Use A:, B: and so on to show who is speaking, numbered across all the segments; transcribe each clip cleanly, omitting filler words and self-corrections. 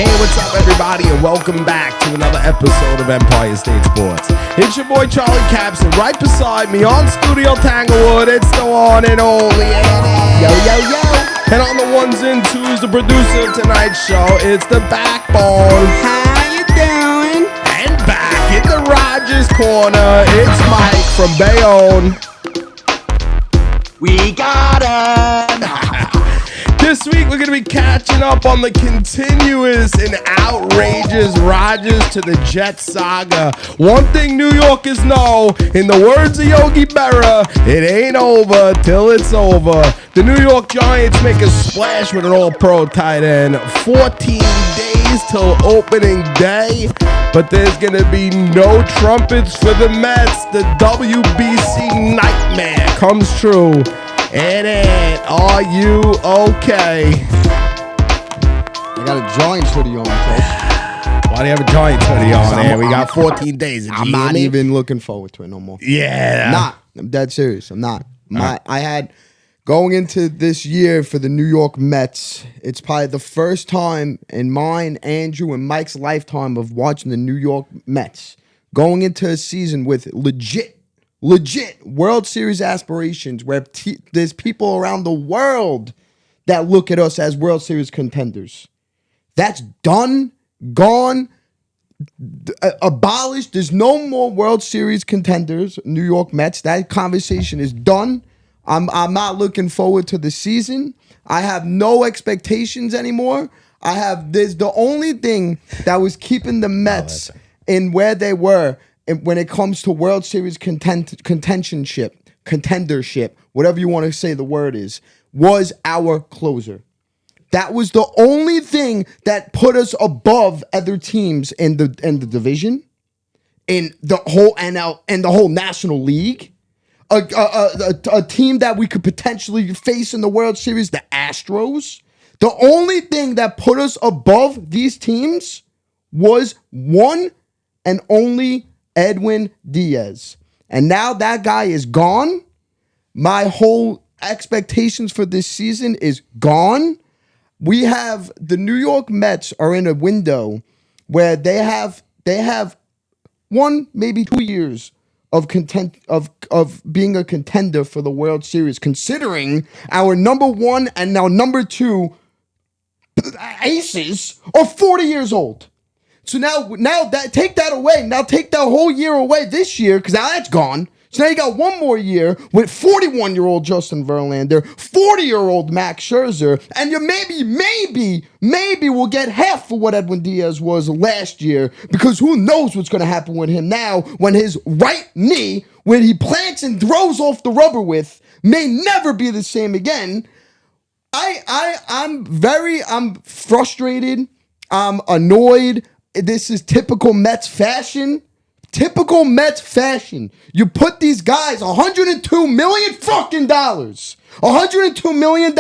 A: Hey, what's up, everybody, and welcome back to another episode of Empire State Sports. It's your boy Charlie Caps, and right beside me on Studio Tanglewood, it's the one and only Eddie. Yo. And on the ones and twos, the producer of tonight's show, it's the Backbone.
B: How you doing?
A: And back in the Rodgers corner, it's Mike from Bayonne.
B: We got him.
A: This week, we're going to be catching up on the continuous and outrageous Rodgers to the Jets saga. One thing New Yorkers know, in the words of Yogi Berra, it ain't over till it's over. The New York Giants make a splash with an all-pro tight end. 14 days till opening day, but there's going to be no trumpets for the Mets. The WBC nightmare comes true. Ed, are you okay?
B: I got a Giants hoodie on, Coach.
A: Why do you have a Giants hoodie on, man? We got 14 days.
B: I'm not even looking forward to it no more.
A: Yeah.
B: I'm dead serious. I'm not. I had, going into this year for the New York Mets, it's probably the first time in mine, Andrew, and Mike's lifetime of watching the New York Mets going into a season with legit World Series aspirations where there's people around the world that look at us as World Series contenders. That's done, gone, abolished. There's no more World Series contenders, New York Mets. That conversation is done. I'm not looking forward to the season. I have no expectations anymore. There's the only thing that was keeping the Mets in where they were when it comes to World Series contendership, whatever you want to say the word is, was our closer. That was the only thing that put us above other teams in the division, in the whole NL and the whole National League. A team that we could potentially face in the World Series, the Astros. The only thing that put us above these teams was one and only Edwin Diaz. And now that guy is gone. My whole expectations for this season is gone. We have the New York Mets are in a window where they have 1, maybe 2 years of being a contender for the World Series, considering our number 1 and now number 2 aces are 40 years old. So now that take that away. Now take that whole year away this year, because now that's gone. So now you got one more year with 41-year-old Justin Verlander, 40-year-old Max Scherzer, and you maybe will get half for what Edwin Diaz was last year, because who knows what's going to happen with him now when his right knee, when he plants and throws off the rubber with, may never be the same again. I'm frustrated. I'm annoyed. This is typical Mets fashion. You put these guys $102 million fucking dollars. $102 million.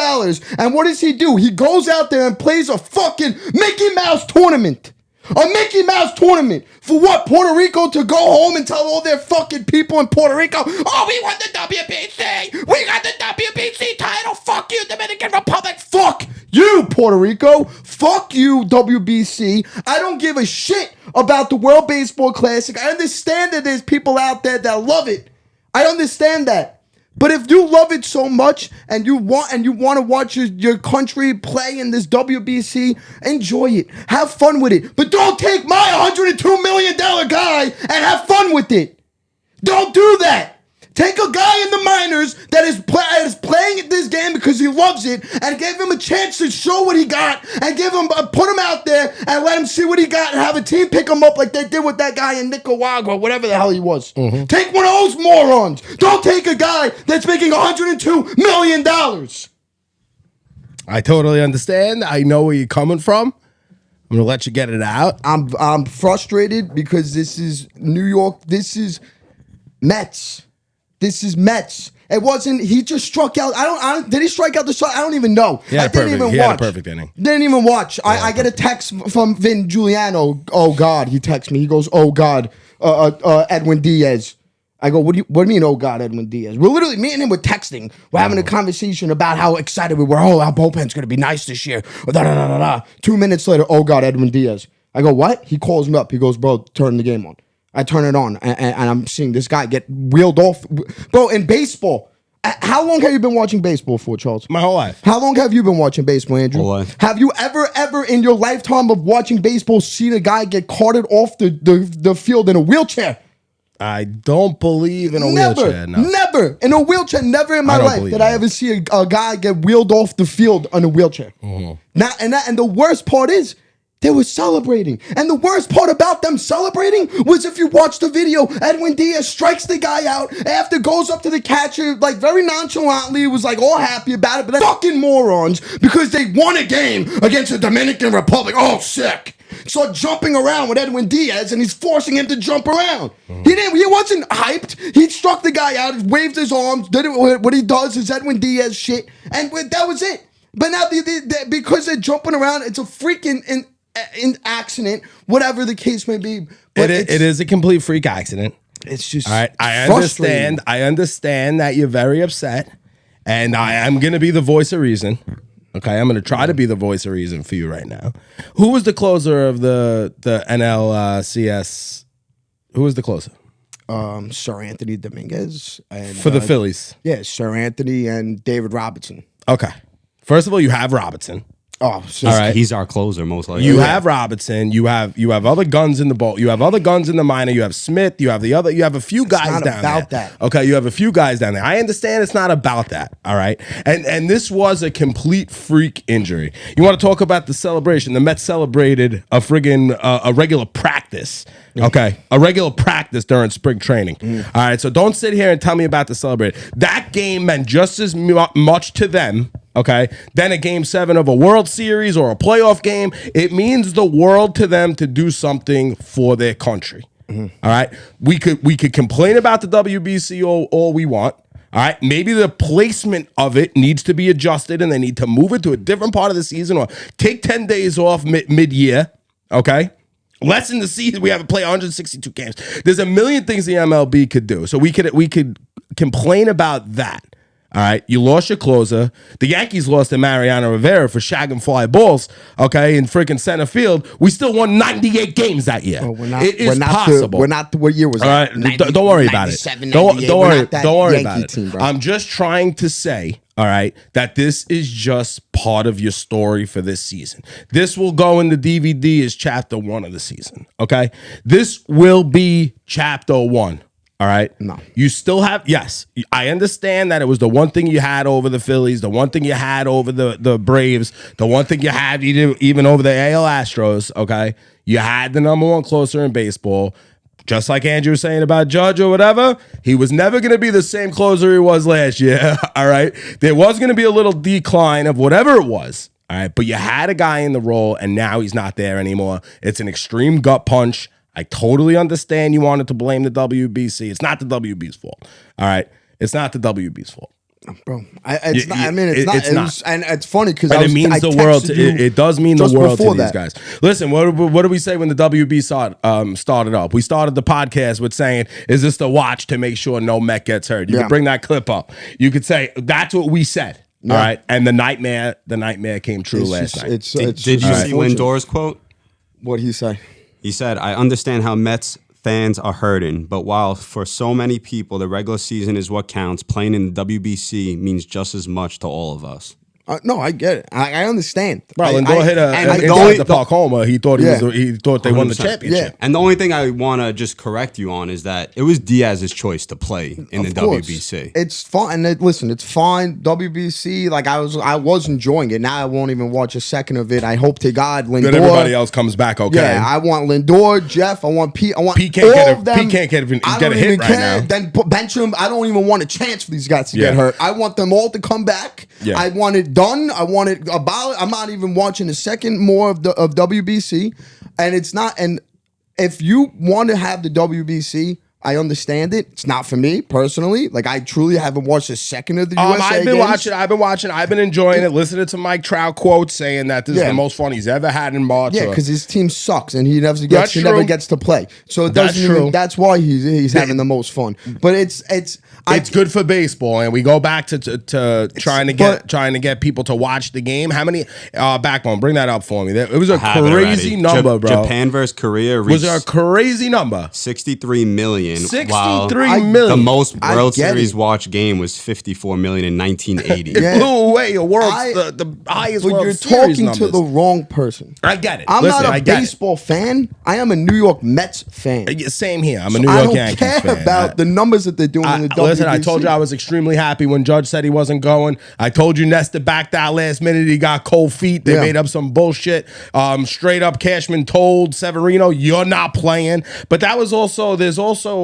B: And what does he do? He goes out there and plays a fucking Mickey Mouse tournament. A Mickey Mouse tournament. For what? Puerto Rico to go home and tell all their fucking people in Puerto Rico, oh, we won the WBC. We got the WBC title. Fuck you, Dominican Republic. Fuck you, Puerto Rico. Fuck you, WBC. I don't give a shit about the World Baseball Classic. I understand that there's people out there that love it. I understand that. But if you love it so much and you want to watch your country play in this WBC, enjoy it. Have fun with it. But don't take my $102 million guy and have fun with it. Don't do that. Take a guy in the minors that is playing this game because he loves it and give him a chance to show what he got and put him out there and let him see what he got and have a team pick him up like they did with that guy in Nicaragua, whatever the hell he was. Mm-hmm. Take one of those morons. Don't take a guy that's making $102 million.
A: I totally understand. I know where you're coming from. I'm going to let you get it out.
B: I'm frustrated because this is New York. This is Mets. This is Mets. It wasn't. He just struck out. Did he strike out the shot? I don't even know.
A: I didn't even watch. He had a perfect inning.
B: Didn't even watch. I get a text from Vin Giuliano. Oh God, he texts me. He goes, "Oh God, Edwin Diaz." I go, what do you mean, oh God, Edwin Diaz? We're literally, me and him were texting. We're having a conversation about how excited we were. Oh, our bullpen's going to be nice this year. Da, da, da, da, da. 2 minutes later, oh God, Edwin Diaz. I go, what? He calls me up. He goes, bro, turn the game on. I turn it on, and I'm seeing this guy get wheeled off. Bro, in baseball, how long have you been watching baseball for, Charles?
A: My whole life.
B: How long have you been watching baseball, Andrew?
C: Whole life.
B: Have you ever in your lifetime of watching baseball seen a guy get carted off the field in a wheelchair?
A: I don't believe in a wheelchair. No.
B: Never in a wheelchair. Never in my life did I ever see a guy get wheeled off the field on a wheelchair. Now, and the worst part is they were celebrating. And the worst part about them celebrating was, if you watch the video, Edwin Diaz strikes the guy out after, goes up to the catcher, like very nonchalantly, was like all happy about it. But they're fucking morons because they won a game against the Dominican Republic. Oh, sick. So jumping around with Edwin Diaz, and he's forcing him to jump around. He wasn't hyped. He struck the guy out, waved his arms, did it. What he does is Edwin Diaz shit, and that was it. But now because they're jumping around, it's a freaking in accident, whatever the case may be. But
A: it is a complete freak accident.
B: It's just
A: all right. I understand that you're very upset, and I am going to be the voice of reason. Okay, I'm going to try to be the voice of reason for you right now. Who was the closer of the NLCS? Who was the closer?
B: Sir Anthony Dominguez. And,
A: for the Phillies.
B: Yeah, Sir Anthony and David Robertson.
A: Okay. First of all, you have Robertson.
B: Oh, so
C: all right. He's our closer, most likely.
A: You have Robertson. You have other guns in the bowl. You have other guns in the minor. You have Smith. You have a few guys down there.
B: That.
A: Okay, you have a few guys down there. I understand it's not about that. All right, and this was a complete freak injury. You want to talk about the celebration? The Mets celebrated a friggin' a regular practice. Okay, a regular practice during spring training. All right, so don't sit here and tell me about the celebration. That game meant just as much to them. Okay, then a game 7 of a World Series or a playoff game, it means the world to them to do something for their country. All right, we could complain about the WBC all we want. All right, maybe the placement of it needs to be adjusted, and they need to move it to a different part of the season, or take 10 days off mid-year. Okay. Lessen the season. We have to play 162 games. There's a million things the MLB could do. So we could complain about that. All right, you lost your closer. The Yankees lost to Mariano Rivera for shagging fly balls, okay, in freaking center field. We still won 98 games that year. It is possible.
B: What year was that?
A: All right, don't worry about it. Don't worry about it. I'm just trying to say, all right, that this is just part of your story for this season. This will go in the DVD as chapter 1 of the season, okay? This will be chapter 1. All right.
B: No.
A: You still have, yes, I understand that it was the one thing you had over the Phillies, the one thing you had over the Braves, the one thing you had even over the AL Astros. Okay. You had the number 1 closer in baseball. Just like Andrew was saying about Judge or whatever, he was never going to be the same closer he was last year. All right. There was going to be a little decline of whatever it was. All right. But you had a guy in the role, and now he's not there anymore. It's an extreme gut punch. I totally understand you wanted to blame the WBC. It's not the WB's fault. All right. It's not the WB's fault.
B: Bro, it's not. And it's funny because
A: it means the world. It does mean the world to these guys. Listen, what do we say when the WB started up? We started the podcast with saying, "Is this the watch to make sure no Met gets hurt?" You could bring that clip up. You could say that's what we said. Yeah. All right, and the nightmare came true last night.
C: Did you see Lindor's quote?
B: What'd he say?
C: He said, "I understand how Mets fans are hurting, but while for so many people the regular season is what counts, playing in the WBC means just as much to all of us."
B: No, I get it. I understand.
A: Bro, Lindor hit the Park Homer. He thought he thought they won the championship.
C: Yeah. And the only thing I want to just correct you on is that it was Diaz's choice to play in the WBC.
B: It's fine. Listen, it's fine. WBC, like I was enjoying it. Now I won't even watch a second of it. I hope to God Lindor.
A: But everybody else comes back okay.
B: Yeah, I want Lindor, Jeff. I want Pete. I want
A: Pete
B: all of them.
A: Pete can't get a hit right now.
B: Then bench him. I don't even want a chance for these guys to get hurt. I want them all to come back. Yeah. I want it done. I want it about. I'm not even watching a second more of WBC, and it's not. And if you want to have the WBC, I understand it. It's not for me personally. Like, I truly haven't watched a second of the USA games.
A: I've been watching. I've been enjoying it. Listening to Mike Trout quotes saying that this is the most fun he's ever had in March.
B: Yeah, because his team sucks and he never gets to play. So it
A: That's
B: doesn't
A: true.
B: even. That's why he's having the most fun. But it's
A: good for baseball, and we go back to trying to get people to watch the game. How many Backbone? Bring that up for me. It was a crazy number, bro.
C: Japan versus Korea
A: was a crazy number.
C: 63 million.
A: 63 million.
C: The most World Series watched game was 54 million in 1980.
A: It blew away the highest
B: but
A: World
B: you're
A: Series
B: talking
A: numbers.
B: to the wrong person.
A: I get it.
B: I'm
A: Listen,
B: not a baseball fan. I am a New York Mets fan.
A: Same here. I'm a New York Yankees fan.
B: I don't care about the numbers that they're doing in the WBC.
A: Listen, I told you I was extremely happy when Judge said he wasn't going. I told you Nestor backed out last minute. He got cold feet. They made up some bullshit. Straight up, Cashman told Severino, "You're not playing." But that was also. There's also.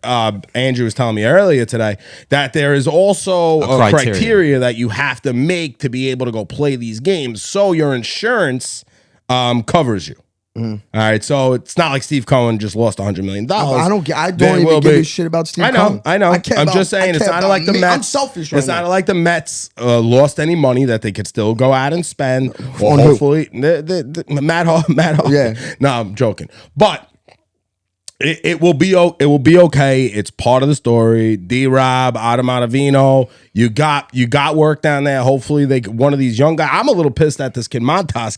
A: Andrew was telling me earlier today that there is also a criteria that you have to make to be able to go play these games. So your insurance covers you. All right, so it's not like Steve Cohen just lost $100 million.
B: I don't even give a shit about Steve Cohen.
A: I know. I'm just saying it's not like the Mets.
B: I'm selfish.
A: It's not like the Mets lost any money that they could still go out and spend. Or hopefully, Matt Hall.
B: Yeah.
A: No, I'm joking. But it will be okay. It's part of the story. D-Rob, Adam Ottavino, you got work down there. Hopefully one of these young guys. I'm a little pissed that this kid Montas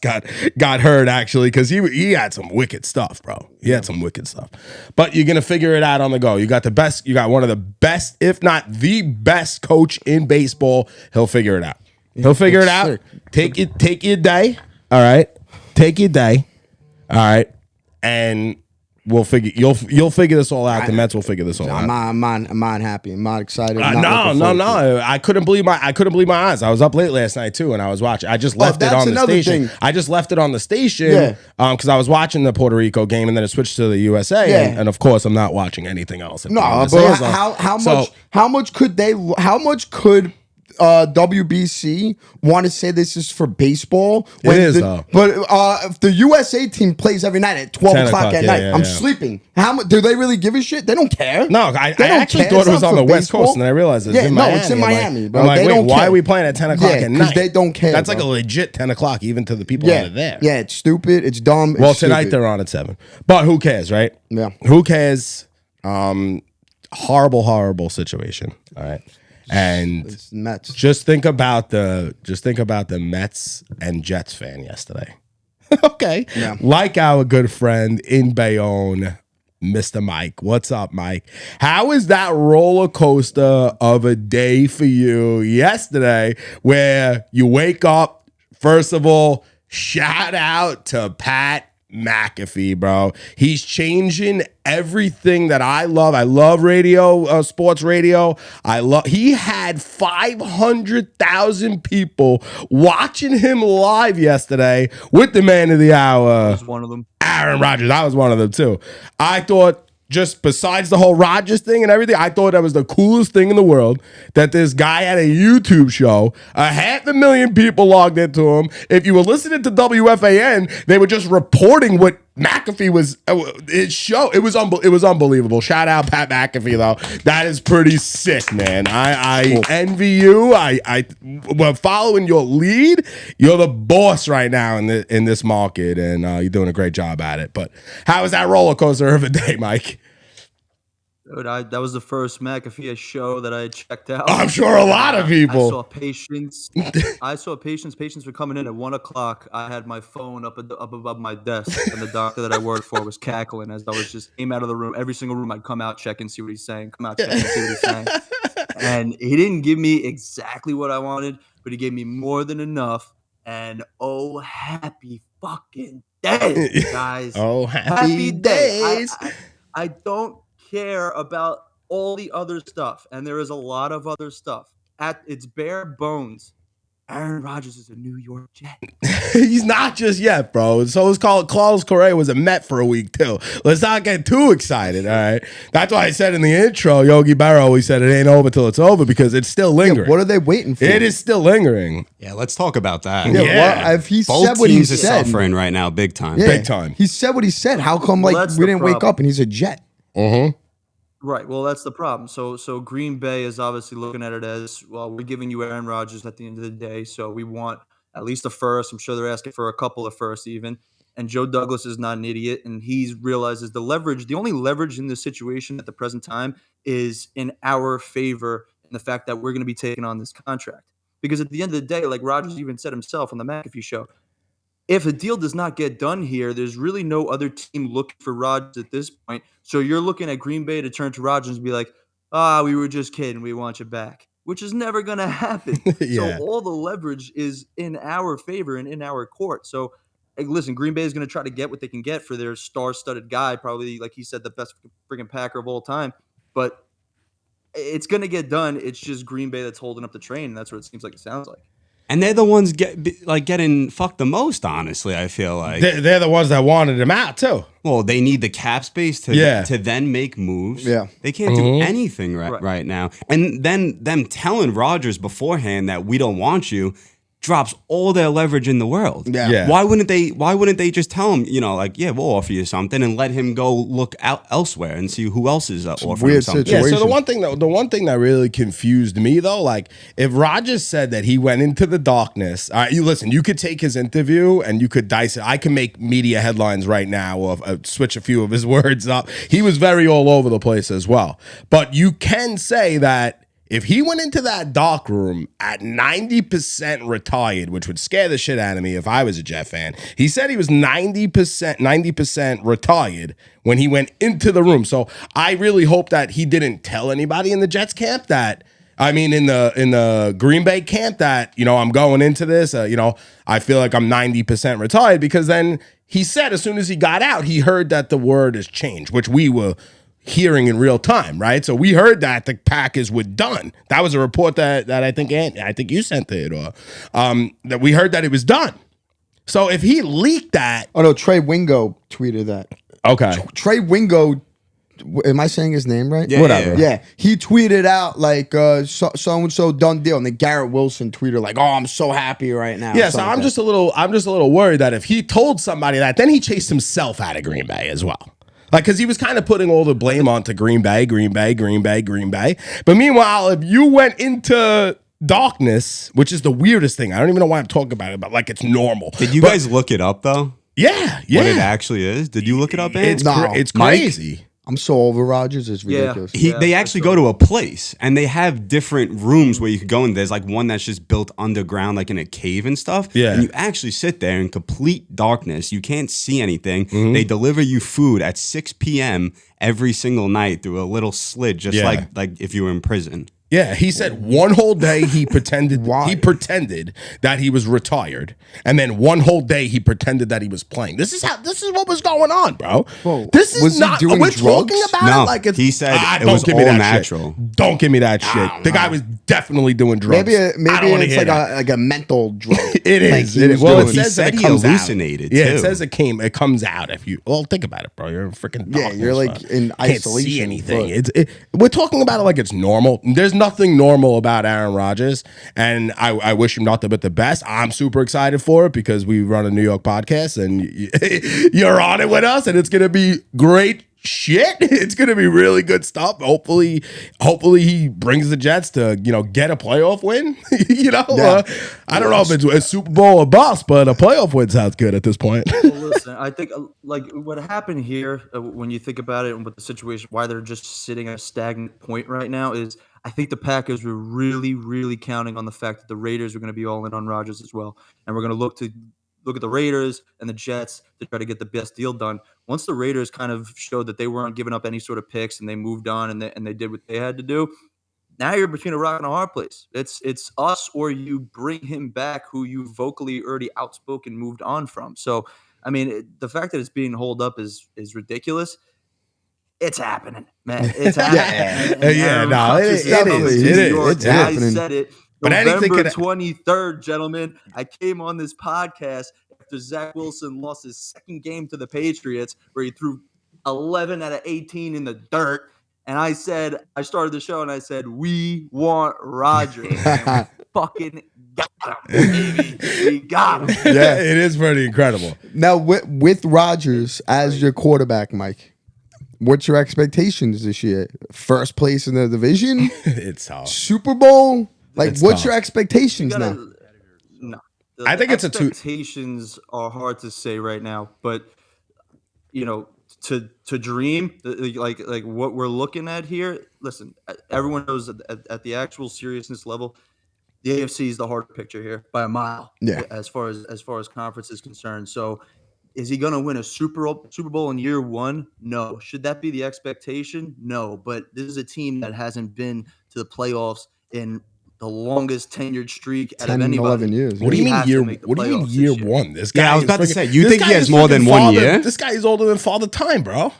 A: got hurt actually because he had some wicked stuff, bro. He had some wicked stuff. But you're gonna figure it out on the go. You got one of the best, if not the best coach in baseball. He'll figure it out. He'll figure it out. Take your day. All right. Take your day. All right. And we'll figure. You'll figure this all out. The Mets will figure this all out.
B: I'm not happy. I'm not excited.
A: No. I couldn't believe my eyes. I was up late last night too, and I was watching. I just left it on the station. I just left it on the station because I was watching the Puerto Rico game, and then it switched to the USA.
B: Yeah.
A: And of course, I'm not watching anything else.
B: No, but how much could WBC want to say this is for baseball?
A: It is though.
B: But if the USA team plays every night at 12 o'clock at night, I'm sleeping. How much do they really give a shit? They don't care.
A: No, I actually thought it was on the West Coast, and I realized it's in Miami.
B: No, it's in Miami, bro.
A: I'm like,
B: they
A: wait,
B: don't
A: why
B: care.
A: are we playing at 10 o'clock at night?
B: They don't care.
A: That's like a legit 10 o'clock, even to the people that are there.
B: Yeah, it's stupid. It's dumb.
A: Well, tonight they're on at 7. But who cares, right?
B: Yeah.
A: Who cares? Horrible situation. All right. And
B: it's Mets.
A: Just think about the Mets and Jets fan yesterday. Okay.
B: Yeah.
A: Like our good friend in Bayonne, Mr. Mike. What's up, Mike? How is that roller coaster of a day for you yesterday where you wake up, first of all, shout out to Pat McAfee, bro. He's changing everything that I love. I love radio, sports radio. He had 500,000 people watching him live yesterday with the man of the hour.
D: I was one of them.
A: Aaron Rodgers. I was one of them too. I thought, just besides the whole Rodgers thing and everything, I thought that was the coolest thing in the world that this guy had a YouTube show. 500,000 people logged into him. If you were listening to WFAN, they were just reporting what McAfee was. His show. It was unbelievable. Shout out Pat McAfee though. That is pretty sick, man. I envy you. We're following your lead. You're the boss right now in this market, and you're doing a great job at it. But how was that roller coaster of a day, Mike?
D: Dude, that was the first McAfee show that I checked out.
A: I'm sure a lot of people.
D: I saw patients. Patients were coming in at 1 o'clock. I had my phone up above my desk, and the doctor that I worked for was cackling as I was just came out of the room. Every single room I'd come out, check and see what he's saying. Come out, check and see what he's saying. And he didn't give me exactly what I wanted, but he gave me more than enough. And oh, happy fucking day, guys!
A: Oh, happy days!
D: I don't care about all the other stuff, and there is a lot of other stuff. At its bare bones, Aaron Rodgers is a New York Jet.
A: He's not just yet, bro. So it's called Carlos Correa was a Met for a week too. Let's not get too excited, all right? That's why I said in the intro, Yogi Berra always said it ain't over till it's over because it's still lingering.
B: What are they waiting for?
A: It is still lingering.
C: Yeah, let's talk about that.
B: Yeah. If he
C: Both
B: said what he
C: teams are
B: said,
C: suffering right now, big time.
B: yeah,
A: Big time.
B: He said what he said. How come
D: Well, that's
B: we
D: the
B: didn't wake
D: problem.
B: up and he's a Jet?
A: Mm-hmm.
D: Right. Well, that's the problem. So Green Bay is obviously looking at it as, well, we're giving you Aaron Rodgers at the end of the day, so we want at least a first. I'm sure they're asking for a couple of firsts even. And Joe Douglas is not an idiot, and he realizes the only leverage in this situation at the present time is in our favor in the fact that we're going to be taking on this contract. Because at the end of the day, like Rodgers even said himself on the McAfee Show, if a deal does not get done here, there's really no other team looking for Rodgers at this point. So you're looking at Green Bay to turn to Rodgers and be like, we were just kidding. We want you back, which is never going to happen.
A: Yeah.
D: So all the leverage is in our favor and in our court. So, hey, listen, Green Bay is going to try to get what they can get for their star-studded guy, probably, like he said, the best freaking Packer of all time. But it's going to get done. It's just Green Bay that's holding up the train, and that's what it seems like it sounds like.
C: And they're the ones getting fucked the most, honestly, I feel like.
A: They're the ones that wanted him out, too.
C: Well, they need the cap space to then make moves.
B: Yeah.
C: They can't do anything right now. And then them telling Rodgers beforehand that we don't want you drops all their leverage in the world.
B: Yeah.
C: Why wouldn't they just tell him, we'll offer you something and let him go look out elsewhere and see who else is offering him something.
A: Yeah, so the one thing that really confused me though, like if Rodgers said that he went into the darkness, you could take his interview and you could dice it. I can make media headlines right now or switch a few of his words up. He was very all over the place as well. But you can say that if he went into that dark room at 90% retired, which would scare the shit out of me if I was a Jet fan, he said he was 90% retired when he went into the room. So I really hope that he didn't tell anybody in the Jets camp that, in the Green Bay camp that, I'm going into this, I feel like I'm 90% retired, because then he said as soon as he got out, he heard that the word has changed, which we were hearing in real time, right? So we heard that the Packers were done. That was a report that I think you sent it, or that we heard that it was done. So if he leaked that,
B: Oh no, Trey Wingo tweeted that.
A: okay,
B: Trey Wingo, am I saying his name right?
C: Yeah,
A: whatever.
B: Yeah, he tweeted out like so and so done deal, and then Garrett Wilson tweeted like, "Oh, I'm so happy right now."
A: Yeah, so I'm just a little worried that if he told somebody that, then he chased himself out of Green Bay as well. Like, because he was kind of putting all the blame onto Green Bay. But meanwhile, if you went into darkness, which is the weirdest thing, I don't even know why I'm talking about it, but like it's normal.
C: Did you guys look it up, though?
A: Yeah.
C: What it actually is? Did you look it up, Ant?
A: It's crazy.
B: I'm so over Rodgers. It's ridiculous.
C: They actually go to a place, and they have different rooms where you could go in. There's like one that's just built underground, like in a cave and stuff.
A: Yeah.
C: And you actually sit there in complete darkness. You can't see anything. They deliver you food at 6 p.m. every single night through a little slit, just like if you were in prison.
A: Yeah, he said one whole day he pretended that he was retired, and then one whole day he pretended that he was playing. This is what was going on, bro.
B: Whoa,
A: this is
B: was he
A: not.
B: doing
A: We're
B: drugs?
A: talking about
C: No,
A: it like it's.
C: he said it
A: don't
C: was
A: give me
C: all
A: that
C: natural.
A: Shit. Don't give me that shit. The guy was definitely doing drugs.
B: Maybe
A: I don't wanna
B: it's
A: hear
B: like
A: that.
B: like a mental drug.
A: It
B: Like
A: is.
B: he
A: It
B: was
A: is. Well, it
B: doing.
A: says that
C: He
A: it
C: said he
A: comes
C: hallucinated,
A: out. Yeah,
C: too.
A: it says it comes out if you. Well, think about it, bro. You're in freaking.
B: Yeah, you're like in
A: can't
B: isolation.
A: see anything. We're talking about it like it's normal. There's nothing normal about Aaron Rodgers, and I wish him nothing but the best. I'm super excited for it because we run a New York podcast, and you're on it with us, and it's gonna be great shit. It's gonna be really good stuff. Hopefully he brings the Jets to get a playoff win. I don't know if it's a Super Bowl or bust, but a playoff win sounds good at this point.
D: Well, listen, I think like what happened here, when you think about it and with the situation, why they're just sitting at a stagnant point right now is I think the Packers were really, really counting on the fact that the Raiders were going to be all in on Rodgers as well, and we're going to look at the Raiders and the Jets to try to get the best deal done. Once the Raiders kind of showed that they weren't giving up any sort of picks and they moved on and they did what they had to do, now you're between a rock and a hard place. It's us or you bring him back who you vocally already outspoken moved on from. So, I mean, the fact that it's being held up is ridiculous. It's happening, man. It's happening.
A: It is. It's
B: happening.
D: I said it.
A: But
D: November 23rd, gentlemen, I came on this podcast after Zach Wilson lost his second game to the Patriots where he threw 11 out of 18 in the dirt. And I started the show and I said, we want Rodgers. And we fucking got him, baby. We got him.
A: Yeah, it is pretty incredible.
B: Now with Rodgers as your quarterback, Mike, What's your expectations this year? First place in the division?
A: It's tough.
B: Super Bowl? Like,
A: It's
B: what's
A: tough.
B: your expectations now?
D: No,
A: I think it's a two.
D: Expectations are hard to say right now, but you know, to dream like what we're looking at here. Listen, everyone knows at the actual seriousness level, the AFC is the hard picture here by a mile.
B: Yeah.
D: As far as conference is concerned. So, is he going to win a Super Bowl in year one? No. Should that be the expectation? No. But this is a team that hasn't been to the playoffs in the longest tenured streak out
B: 10,
D: of anybody.
B: 11 years.
A: What do you
D: He
A: mean
D: has to
A: year?
D: make the
A: What do you mean
D: playoffs
A: year
D: this year.
A: one? This guy.
C: Yeah, I was
A: is
C: about to
A: freaking-
C: say, you
A: this
C: think
A: guy
C: he has
A: is
C: more
A: freaking
C: than 1
A: father-
C: year?
A: This guy is older than Father Time, bro.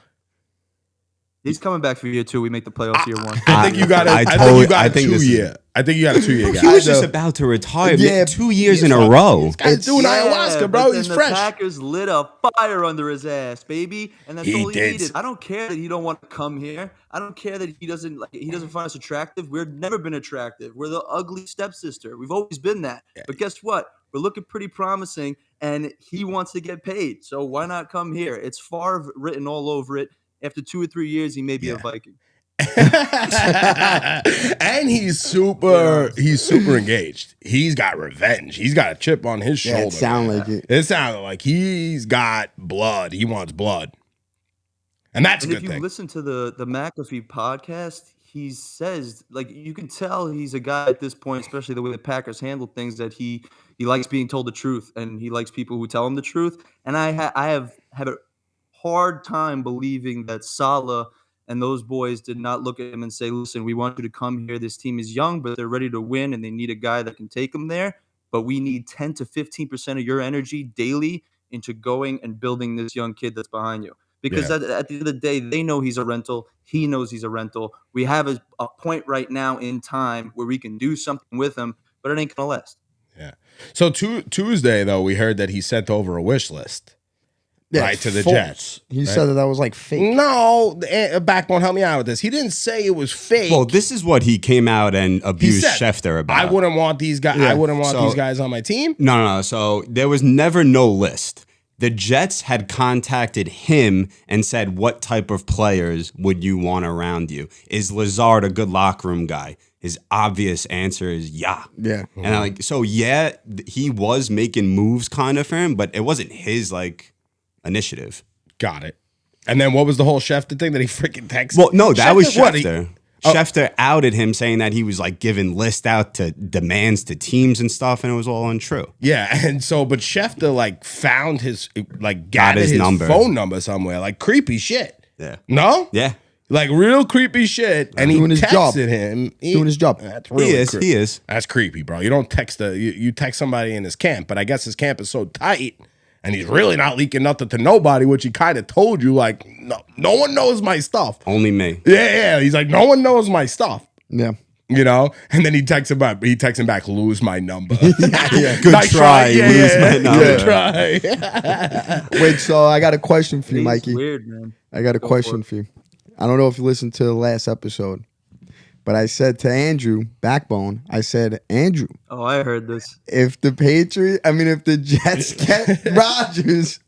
D: He's coming back for year two. We make the playoffs year one.
A: I think you got a.
C: I
A: I think
C: totally-
A: you got
C: I
A: a
C: think
A: 2
C: this is-
A: year. I think you got a 2 year
C: He
A: guy.
C: was just
B: know.
C: about to retire.
B: Yeah,
C: 2 years in a row.
A: This guy's doing ayahuasca, bro.
D: but
A: He's
D: then
A: fresh.
D: The Packers lit a fire under his ass, baby, and that's
A: He
D: all he
A: did.
D: needed. I don't care that he don't want to come here. I don't care that he doesn't find us attractive. We've never been attractive. We're the ugly stepsister. We've always been that. But guess what? We're looking pretty promising, and he wants to get paid. So why not come here? It's Favre written all over it. After 2 or 3 years, he may be a Viking.
A: And he's super engaged. He's got revenge. He's got a chip on his
B: Yeah,
A: shoulder.
B: it sounded like it.
A: It sounded like he's got blood. He wants blood. And that's
D: And
A: a
D: if
A: good
D: you
A: thing.
D: listen to the McAfee podcast, he says, like, you can tell he's a guy at this point, especially the way the Packers handle things, that he likes being told the truth, and he likes people who tell him the truth. And I have had a hard time believing that Saleh and those boys did not look at him and say, listen, we want you to come here. This team is young, but they're ready to win, and they need a guy that can take them there. But we need 10 to 15% of your energy daily into going and building this young kid that's behind you. Because at the end of the day, they know he's a rental. He knows he's a rental. We have a point right now in time where we can do something with him, but it ain't going to last.
A: Yeah. So Tuesday, though, we heard that he sent over a wish list.
B: Yeah,
A: right, to the
B: false.
A: Jets.
B: He
A: right?
B: said that was like fake.
A: No, Backbone, help me out with this. He didn't say it was fake.
C: Well, this is what he came out and
A: He
C: abused
A: said,
C: Schefter about.
A: I wouldn't want these guys. I wouldn't want
C: So-
A: these guys on my team.
C: No. So there was never no list. The Jets had contacted him and said, what type of players would you want around you? Is Lazard a good locker room guy? His obvious answer is yeah.
B: Yeah.
C: And I'm like, so yeah, he was making moves kind of for him, but it wasn't his like initiative.
A: Got it. And then what was the whole Schefter thing that he freaking texted?
C: Well, no, that was
A: what,
C: Schefter. Schefter outed him saying that he was like giving list out to demands to teams and stuff, and it was all untrue.
A: Yeah, and so, but Schefter like found his, like got his
C: number.
A: phone number somewhere, like creepy shit.
C: Yeah.
A: No?
C: Yeah.
A: Like real creepy shit. And he
B: Doing his job.
A: texted him.
B: Doing his job.
A: That's really
C: He is.
A: creepy.
C: He is.
A: That's creepy, bro. You don't text you text somebody in his camp, but I guess his camp is so tight and he's really not leaking nothing to nobody, which he kind of told you, like, no one knows my stuff.
C: Only me.
A: Yeah. He's like, no one knows my stuff.
B: Yeah.
A: You know? And then he texts him back, lose my number.
C: Good
A: Nice
C: try.
A: Yeah,
C: Lose my number.
A: Good try.
B: Wait, so I got a question for you,
D: He's
B: Mikey.
D: weird, man.
B: I got a question for you. I don't know if you listened to the last episode, but I said to Andrew, Backbone, I said, Andrew,
D: Oh, I heard this.
B: if the Jets get Rodgers,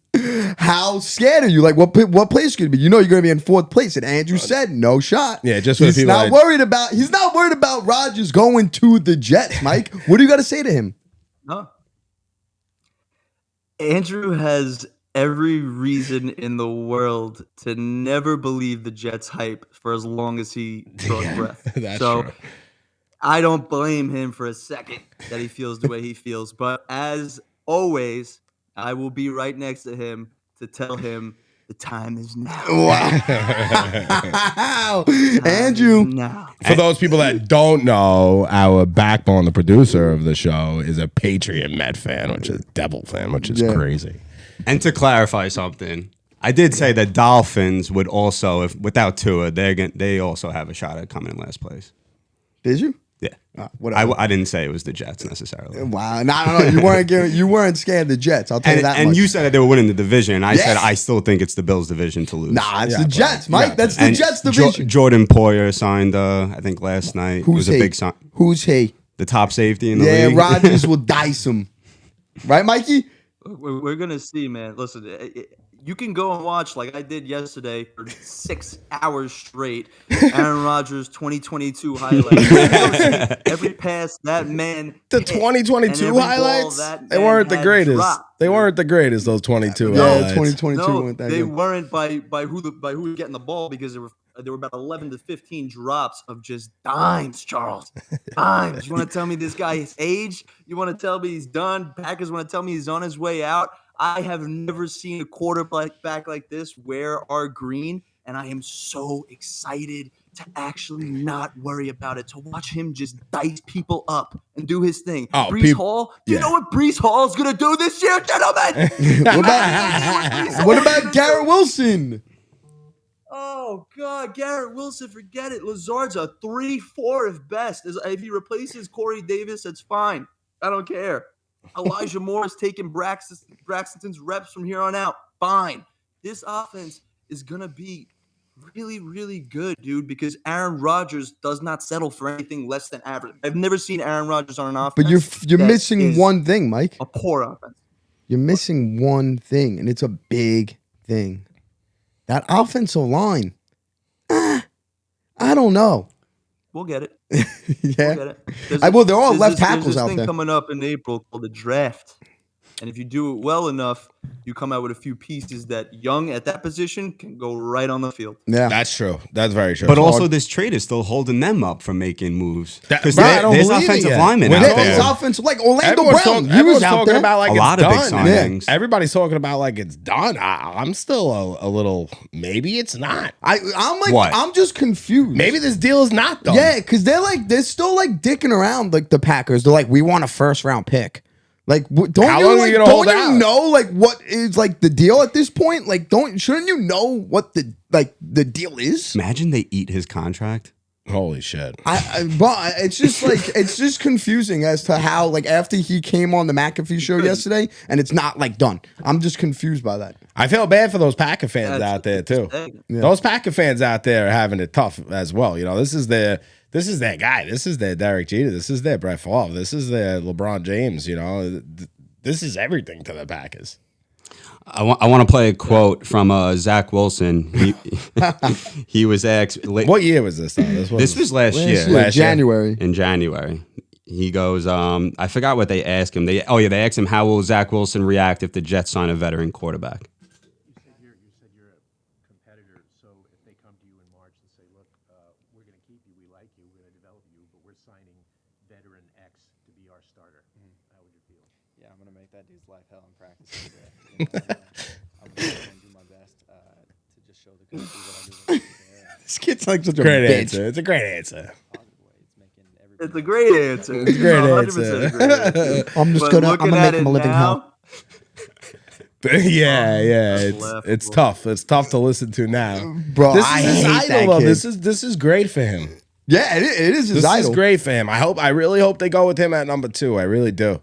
B: how scared are you? Like, what place could it be? You know you're going to be in fourth place. And Andrew said, no shot.
A: Yeah, just for the
B: he's
A: people
B: not
A: that-
B: he's not worried about Rodgers going to the Jets, Mike. What do you got to say to him?
D: No. Andrew has every reason in the world to never believe the Jets hype for as long as he draws breath.
A: That's
D: so
A: true.
D: I don't blame him for a second that he feels the way he feels. But as always, I will be right next to him to tell him the time is now.
B: Wow. Andrew.
D: Now.
A: For those people that don't know, our Backbone, the producer of the show, is a Patriot Met fan, which is Devil fan, which is crazy.
C: And to clarify something, I did say that Dolphins would also, if without Tua, they also have a shot at coming in last place.
B: Did you?
C: Yeah.
B: Whatever.
C: I didn't say it was the Jets necessarily.
B: Wow. No. You weren't scared of the Jets. I'll tell you that
C: And
B: much.
C: you said that they were winning the division. And I said
B: Yes.
C: I still think it's the Bills' division to lose.
B: Nah, it's
A: Yeah,
B: the
A: but-
B: Jets, Mike.
A: yeah.
B: That's the
C: And
B: Jets division.
C: Jordan Poyer signed, I think last night. It was a
B: he?
C: big sign.
B: Who's he?
C: The top safety in the
B: Yeah,
C: league.
B: Rodgers will dice him. Right, Mikey?
D: We're going to see, man. Listen, You can go and watch, like I did yesterday, for 6 hours straight, Aaron Rodgers 2022 highlights. Every pass that man
A: The
D: hit, and
A: 2022
D: every ball
A: highlights,
D: that
A: they
D: man
A: weren't the
D: had
A: greatest.
D: dropped,
A: They
D: dude.
A: weren't the greatest, those 22
B: Yeah,
A: highlights.
B: 2022
D: No,
B: went that
D: they
B: good.
D: weren't by who was getting the ball, because there were about 11 to 15 drops of just dimes, Charles. Dimes. You want to tell me this guy is aged? You want to tell me he's done? Packers want to tell me he's on his way out? I have never seen a quarterback back like this wear our green, and I am so excited to actually not worry about it, to watch him just dice people up and do his thing.
A: Oh,
D: Brees Hall, do you know what Brees Hall is going to do this year, gentlemen?
B: What about Garrett Wilson?
D: Oh, God, Garrett Wilson, forget it. Lazard's a 3-4 if best. If he replaces Corey Davis, that's fine. I don't care. Elijah Moore is taking Braxton's reps from here on out. Fine. This offense is going to be really, really good, dude, because Aaron Rodgers does not settle for anything less than average. I've never seen Aaron Rodgers on an offense.
B: But you're
D: that
B: missing
D: is
B: one thing, Mike.
D: a poor offense.
B: You're missing one thing, and it's a big thing. That offensive line. I don't know.
D: We'll get it.
B: Yeah.
D: We'll get it.
B: They're all left
D: There's
B: tackles
D: this
B: out
D: thing
B: there.
D: coming up in April called the draft. And if you do it well enough, you come out with a few pieces that young at that position can go right on the field.
B: Yeah.
A: That's true. That's very true.
C: But also, this trade is still holding them up from making moves. Because
A: Bro, I don't
C: there's
A: believe it
C: offensive
A: yet.
C: linemen
A: When
C: out
B: There's
C: there.
B: offensive, like Orlando
A: Everyone's
B: Brown.
A: talking,
B: He was
A: everyone's
B: out
A: talking
B: there.
A: about like
C: A
A: it's
C: lot of big
A: done.
C: signings.
A: Everybody's talking about like it's done. I'm still a little. Maybe it's not.
B: I'm like,
C: What?
B: I'm just confused.
A: Maybe this deal is not done.
B: Yeah, because they're still like dicking around like the Packers. They're like, we want a first round pick. Like, don't
A: How
B: you
A: long are
B: like,
A: you gonna
B: don't
A: hold
B: you
A: out?
B: know like what is like the deal at this point? Like, shouldn't you know what the deal is?
C: Imagine they eat his contract.
A: Holy shit.
B: But it's just like it's just confusing as to how like after he came on the McAfee show yesterday and it's not like done. I'm just confused by that.
A: I feel bad for those Packer fans
D: Yeah,
A: out there too.
B: Yeah.
A: Those Packer fans out there are having it tough as well. You know, this is their guy. This is their Derek Jeter. This is their Brett Favre. This is their LeBron James. You know, this is everything to the Packers.
C: I want to play a quote from Zach Wilson. He was asked.
A: What year was this? Though?
C: This was last year.
A: Last year.
B: January.
C: In January. He goes, I forgot what they asked him. They asked him, how will Zach Wilson react if the Jets sign a veteran quarterback?
E: You said you're a competitor, so if they come to you in March and say, look, we're going to keep you, we like you, we're going to develop you, but we're signing veteran X to be our starter, how would you feel?
F: Yeah, I'm gonna make that dude's life hell in practice. I'm gonna do my best to just show the coaches that I do what I do there.
B: This kid's like such a
A: Great
B: bitch.
A: answer. It's a great answer.
F: Positive way. It's making everybody.
D: It's a great answer.
A: It's a great
D: 100% a great answer.
B: I'm just
D: But
B: gonna
D: looking
B: make
D: at
B: him a
D: it
B: living
D: now,
B: hell.
A: yeah.
D: That's
A: It's
D: laughable.
A: tough. It's tough to listen to now.
B: Bro,
A: This
B: I
A: is his
B: hate
A: idol.
B: that
A: Though.
B: kid.
A: This is great for him.
B: Yeah, it is his
A: This
B: idol.
A: is great for him. I really hope they go with him at number 2. I really do.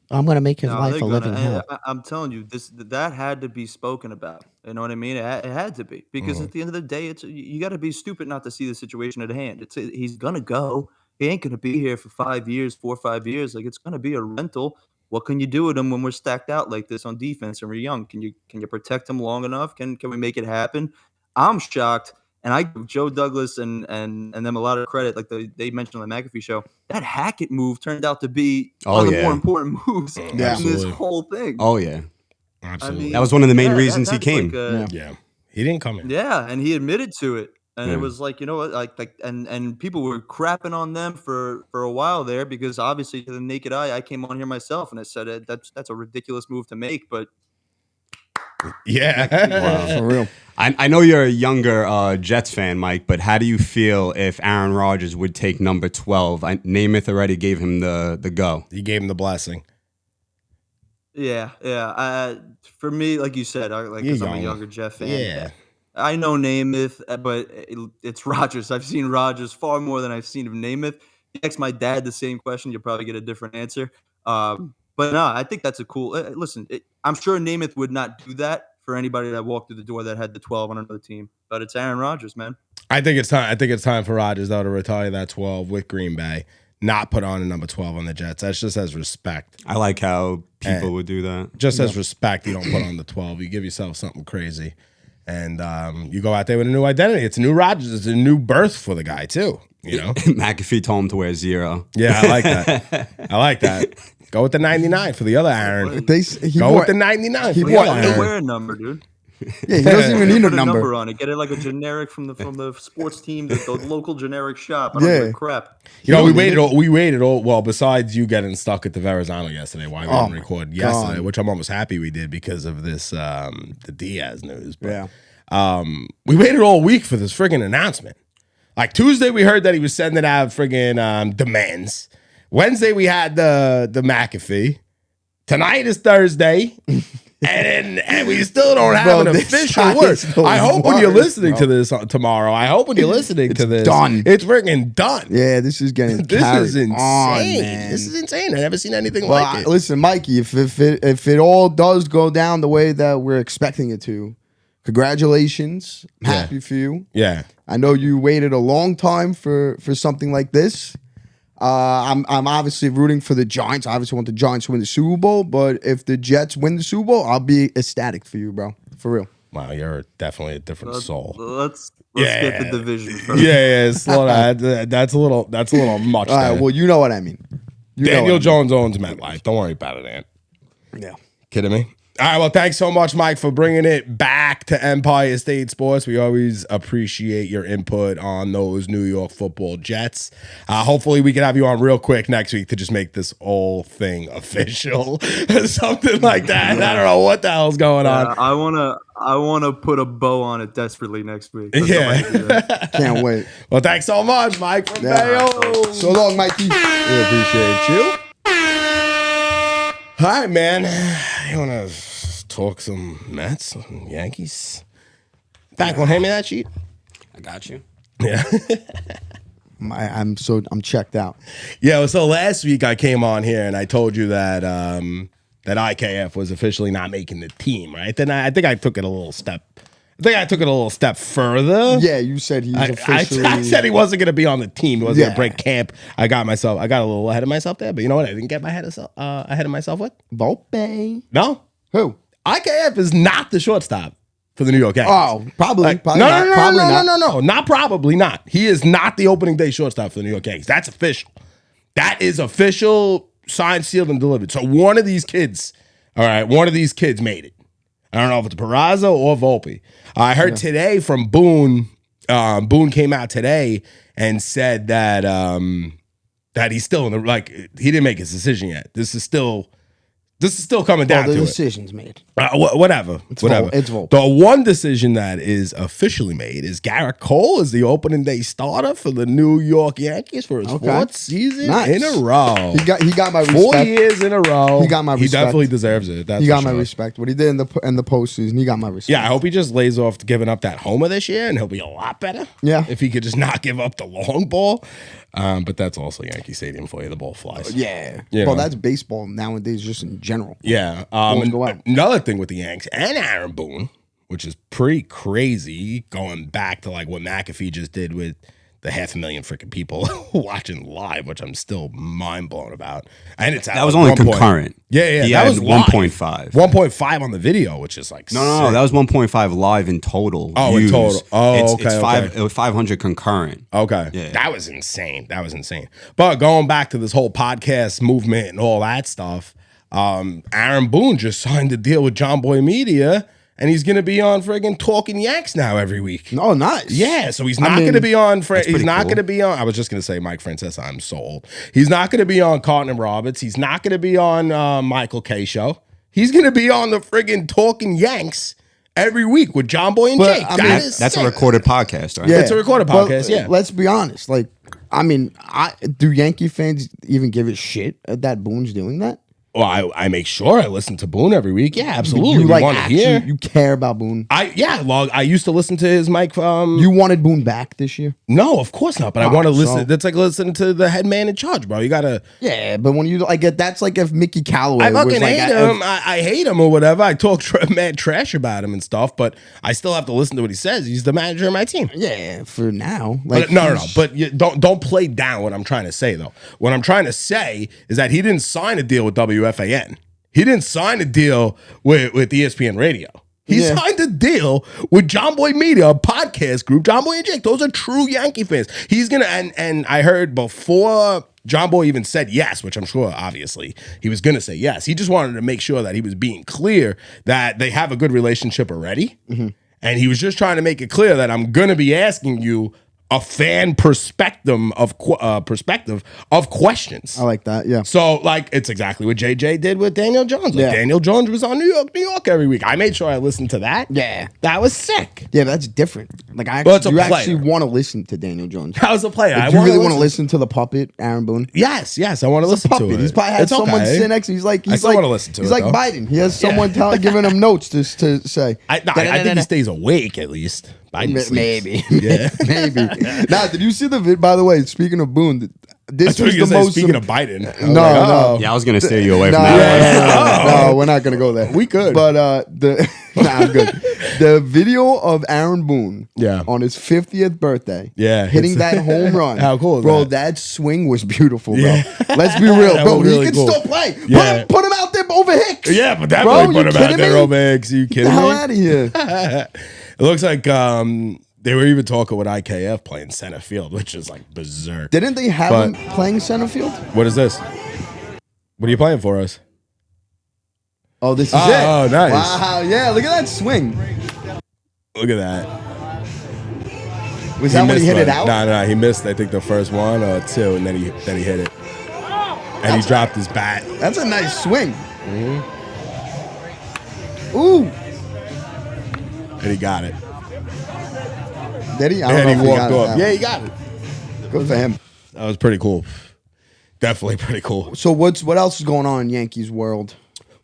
B: I'm gonna make his
D: No,
B: life
D: they're
B: a
D: gonna-
B: living hell.
D: I'm telling you, that had to be spoken about. You know what I mean? It had to be, because at the end of the day, you got to be stupid not to see the situation at hand. He's gonna go. He ain't gonna be here for 5 years, 4 or 5 years. Like, it's gonna be a rental. What can you do with him when we're stacked out like this on defense and we're young? Can you protect him long enough? Can we make it happen? I'm shocked. And I give Joe Douglas and them a lot of credit. Like they mentioned on the McAfee show, that Hackett move turned out to be one of the more important moves in this
A: Absolutely.
D: whole thing.
C: Oh, yeah.
A: Absolutely.
C: That was one of the main
D: Yeah,
C: reasons he
D: that's
C: came.
D: like
A: yeah. He didn't come in.
D: yeah, and he admitted to it. And
C: Yeah.
D: it was like, you know what, like and people were crapping on them for a while there, because obviously to the naked eye, I came on here myself and I said that's a ridiculous move to make, but
A: Yeah.
B: For real.
C: I know you're a younger Jets fan, Mike, but how do you feel if Aaron Rodgers would take number 12? Namath already gave him the go.
A: He gave him the blessing.
D: yeah. For me, like you said,
A: You're
D: 'cause I'm a
A: young.
D: younger Jeff fan.
A: Yeah.
D: I know Namath, but it's Rodgers. I've seen Rodgers far more than I've seen of Namath. You ask my dad the same question, you'll probably get a different answer. But no, I think that's a cool. Listen, I'm sure Namath would not do that for anybody that walked through the door that had the 12 on another team. But it's Aaron Rodgers, man.
A: I think it's time for Rodgers though to retire that 12 with Green Bay. not put on a number 12 on the Jets. That's just as respect.
C: I like how people would do that.
A: Just as respect, you don't put on the 12. You give yourself something crazy. And you go out there with a new identity. It's a new Rodgers. It's a new birth for the guy, too. You know?
C: McAfee told him to wear 0.
A: Yeah, I like that. I like that. Go with the 99 for the other Aaron. Go with the 99 for the other Aaron.
D: Wear a number, dude.
B: Yeah, he doesn't even need a
D: Put a
B: number.
D: number on it. Get it like a generic from the sports team, the local generic shop. I don't give a crap.
A: You know, we waited all. Well, besides you getting stuck at the Verrazano yesterday, why we didn't record yesterday, which I'm almost happy we did because of this the Diaz news. But, we waited all week for this friggin' announcement. Like Tuesday, we heard that he was sending out friggin' demands. Wednesday, we had the McAfee. Tonight is Thursday. And we still don't have an official word. I hope when you're listening to this tomorrow, done. It's freaking done.
B: Yeah, this is getting
A: This is insane.
B: man.
A: This is insane. I've never seen anything like it.
B: Listen, Mikey, if it all does go down the way that we're expecting it to, congratulations. I'm happy for you.
A: Yeah.
B: I know you waited a long time for something like this. I'm obviously rooting for the Giants. I obviously want the Giants to win the Super Bowl, but if the Jets win the Super Bowl, I'll be ecstatic for you, bro. For real.
A: Wow, you're definitely a different soul.
D: Let's get the division first.
A: Yeah, slow down. That's a little much.
B: All right, well, you know what I mean.
A: Daniel Jones owns MetLife. Don't worry about it, Ant.
B: Yeah.
A: Kidding me? All right, well, thanks so much, Mike, for bringing it back to Empire State Sports. We always appreciate your input on those New York football Jets. Hopefully, we can have you on real quick next week to just make this whole thing official, something like that. I don't know what the hell's going on.
D: I wanna put a bow on it desperately next week. That's
B: Can't wait.
A: Well, thanks so much, Mike from Bayo.
B: So long, Mikey.
A: We appreciate you. All right, man. You want to talk some Mets, some Yankees? Back one, hand me that sheet.
C: I got you.
A: Yeah.
B: I'm checked out.
A: Yeah, so last week I came on here and I told you that that IKF was officially not making the team, right? Then I think I took it a little step. Further.
B: Yeah, you said he's officially.
A: I said he wasn't going to be on the team. He wasn't going to break camp. I got a little ahead of myself there, but you know what? I didn't get ahead of myself with
B: Volpe.
A: No.
B: Who?
A: IKF is not the shortstop for the New York Yankees.
B: Oh, probably.
A: No, not probably not. He is not the opening day shortstop for the New York Yankees. That's official. That is official, signed, sealed, and delivered. So one of these kids made it. I don't know if it's Peraza or Volpe. I heard today from Boone. Boone came out today and said that that he's still in the he didn't make his decision yet. This is still coming down to
B: the
A: it.
B: decision's made.
A: Whatever.
B: It's Volpe.
A: The one decision that is officially made is Garrett Cole is the opening day starter for the New York Yankees for his fourth season in a row.
B: He got my respect.
A: 4 years in a row.
B: He got my respect.
A: He definitely deserves it.
B: He got my respect. What he did in the postseason, he got my respect.
A: Yeah, I hope he just lays off giving up that homer this year, and he'll be a lot better.
B: Yeah,
A: if he could just not give up the long ball. But that's also Yankee Stadium for you. The ball flies.
B: Yeah.
A: Well,
B: that's baseball nowadays, just in general.
A: Yeah. Another thing with the Yanks and Aaron Boone, which is pretty crazy, going back to like what McAfee just did with the 500,000 freaking people watching live, which I'm still mind blown about. And it's
C: that was only concurrent.
A: Yeah.
C: He
A: that
C: had
A: was
C: 1.5.
A: 1.5 on the video, which is like
C: no, that was 1.5 live in total.
A: Oh, in total. Oh, okay.
C: It was 500 concurrent.
A: Okay.
C: Yeah.
A: That was insane. But going back to this whole podcast movement and all that stuff, Aaron Boone just signed a deal with John Boy Media. And he's going to be on friggin' Talking Yanks now every week.
B: Oh, nice.
A: Yeah, so he's not going to be on. He's not
C: cool.
A: going to be on. I was just going to say Mike Francesa. I'm so old. He's not going to be on Carton and Roberts. He's not going to be on Michael K. Show. He's going to be on the friggin' Talking Yanks every week with John Boy and Jake.
C: That's a recorded podcast, right?
A: Yeah, it's a recorded podcast. Yeah.
B: Let's be honest. Do Yankee fans even give a shit that Boone's doing that?
A: Well, I make sure I listen to Boone every week. Yeah, absolutely.
B: You
A: We
B: like
A: wanna
B: actually,
A: hear.
B: you care about Boone.
A: I used to listen to his mic.
B: You wanted Boone back this year?
A: No, of course not. But I want to listen.
B: so-
A: That's like listening to the head man in charge, bro. You gotta.
B: Yeah, but when you like it, that's like if Mickey Callaway
A: I
B: was
A: fucking
B: like
A: hate him. I hate him or whatever. I talk mad trash about him and stuff, but I still have to listen to what he says. He's the manager of my team.
B: Yeah, for now.
A: But
B: Like
A: no. But you don't play down what I'm trying to say though. What I'm trying to say is that he didn't sign a deal with WFAN. He didn't sign a deal with ESPN Radio. He signed a deal with John Boy Media, a podcast group. John Boy and Jake, those are true Yankee fans. He's gonna and I heard before John Boy even said yes, which I'm sure obviously he was gonna say yes. He just wanted to make sure that he was being clear that they have a good relationship already. And he was just trying to make it clear that I'm gonna be asking you a fan perspective of questions.
B: I like that. Yeah.
A: So, like, it's exactly what JJ did with Daniel Jones. Like,
B: Yeah.
A: Daniel Jones was on New York every week. I made sure I listened to that.
B: Yeah.
A: That was sick.
B: Yeah, that's different. Like I
A: Well, it's
B: actually,
A: a
B: you
A: player.
B: actually want to listen to Daniel Jones.
A: I was a player.
B: Like,
A: I
B: do you really want to listen to the puppet, Aaron Boone?
A: Yes, I want to listen to
B: Puppet.
A: it.
B: He's probably had
A: It's
B: someone
A: okay.
B: sit next to him. He's
A: still
B: like
A: wanna listen to
B: he's
A: it,
B: like
A: though.
B: Biden. He has someone giving him notes to say.
A: I think he stays awake at least. Biden sleeps.
B: Maybe.
A: Yeah.
B: Maybe. Now, did you see the vid? By the way, speaking of Boone, this was the most.
A: Speaking of Biden. I was
B: No,
A: like,
B: no.
C: Yeah, I was gonna steer you away
B: No,
C: from
B: no,
C: that.
B: no, no, we're not gonna go there.
A: We could.
B: but I'm good. The video of Aaron Boone,
A: Yeah.
B: on his 50th birthday,
A: Yeah,
B: hitting
A: it's-
B: that home run.
A: How cool is
B: bro?
A: that?
B: That swing was beautiful, bro.
A: Yeah.
B: Let's be real,
A: That
B: bro.
A: was
B: He
A: really
B: can
A: cool.
B: still play.
A: Yeah.
B: Put him out there over Hicks.
A: Yeah, but that
B: Bro,
A: really put
B: you
A: him out
B: kidding
A: there,
B: me?
A: Romex. You
B: Get
A: kidding
B: the hell
A: me?
B: out of here.
A: It looks like they were even talking with IKF playing center field, which is like berserk.
B: Didn't they have
A: But-
B: him playing center field?
A: What is this? What are you playing for us?
B: Oh, this is
A: Oh,
B: it.
A: oh, nice.
B: Wow, yeah. Look at that swing.
A: Look at that.
B: Was that when he hit it
A: one.
B: out?
A: No, he missed. I think the first one or two, and then he hit it, and he dropped his bat.
B: That's a nice swing.
A: Mm-hmm.
B: Ooh.
A: And he got it.
B: Did he? I
A: And
B: don't
A: he
B: know if
A: walked
B: got
A: off.
B: it.
A: Yeah, he got it.
B: Good for him.
A: That was pretty cool. Definitely pretty cool.
B: So what else is going on in Yankees world?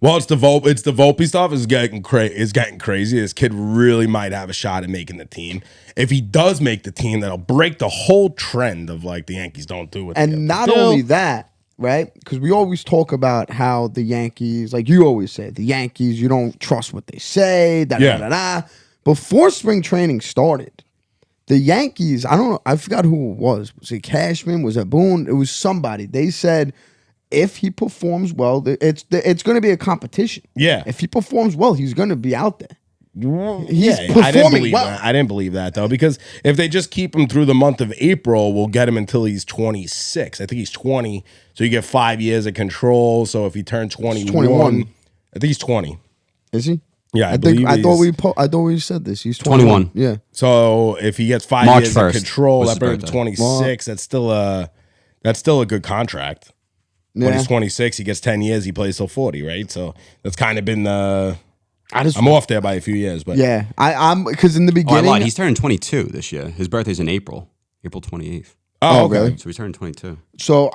A: Well, it's the Volpe stuff is getting crazy. This kid really might have a shot at making the team. If he does make the team, that'll break the whole trend of like the Yankees don't do it.
B: And not only that, right? Because we always talk about how the Yankees, like you always say, the Yankees, you don't trust what they say, da-da-da-da. Before spring training started, the Yankees, I don't know, I forgot who it was. Was it Cashman? Was it Boone? It was somebody. They said if he performs well, it's going to be a competition.
A: Yeah.
B: If he performs well, he's going to be out there. He's
A: I
B: performing
A: didn't believe
B: well.
A: that. I didn't believe that though, because if they just keep him through the month of April, we'll get him until he's 26. I think he's 20, so you get 5 years of control. So if he turned 21,
B: 21.
A: I think he's 20.
B: Is he?
A: Yeah, I
B: I
A: believe
B: thought we said this. He's 21.
C: 21.
B: Yeah.
A: So if he gets 5
C: March
A: years
C: 1st
A: of control,
C: was
A: that
C: his
A: brings him to
C: birthday.
A: 26. That's still a good contract. When
B: Yeah.
A: he's 26, he gets 10 years. He plays till 40, right? So that's kind of been the.
B: I just
A: I'm off there by a few years, but
B: Yeah, I'm because in the
C: Oh, I
B: beginning,
C: lied. He's turning 22 this year. His birthday's in April 28th.
A: Oh,
B: Oh,
A: okay.
B: really?
C: So he's turning 22.
B: so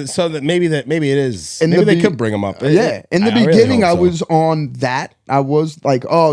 A: So that maybe it is.
B: In
A: Maybe
B: the
A: they
B: be-
A: could bring him up.
B: yeah, in the
A: really
B: beginning,
A: hope
B: I
A: so.
B: was on that. I was like, oh,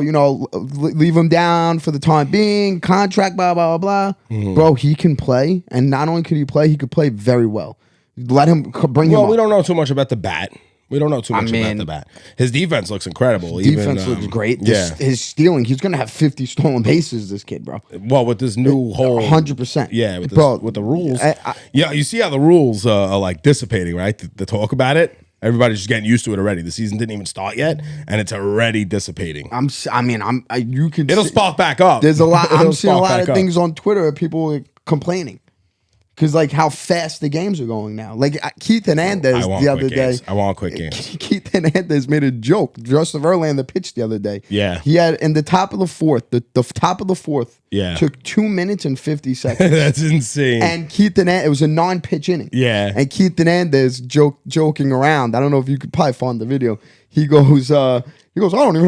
B: leave him down for the time being. Contract, blah blah blah blah.
A: Mm-hmm.
B: Bro, he can play, and not only could he could play very well. Let him bring him.
A: Well,
B: up.
A: we don't know too much about the bat. We don't know too much
B: mean,
A: about the bat. His defense looks incredible.
B: Defense looks great.
A: Yeah.
B: His stealing, he's gonna have 50 stolen bases. This kid, bro.
A: Well, with this new whole
B: 100%.
A: Yeah, with,
B: Bro,
A: with the rules.
B: I-
A: Yeah, you see how the rules are like dissipating, right? The talk about it. Everybody's just getting used to it already. The season didn't even start yet, and it's already dissipating.
B: You can.
A: It'll
B: see-
A: spark back up.
B: There's a lot.
A: It'll
B: I'm seeing a
A: spark
B: lot
A: back
B: of
A: up.
B: things on Twitter of people complaining because like how fast the games are going now. Like Keith Hernandez
A: I want
B: the other
A: quick
B: day.
A: games. I want quick games.
B: Keith Hernandez made a joke. Justin Verlander pitched the other day.
A: Yeah.
B: he had in the top of the fourth. The top of the fourth.
A: Yeah.
B: took 2 minutes and 50 seconds.
A: That's insane.
B: And Keith Hernandez, it was a 9-pitch inning.
A: Yeah.
B: And Keith Hernandez joking around. I don't know if you could probably find the video. he goes, I don't even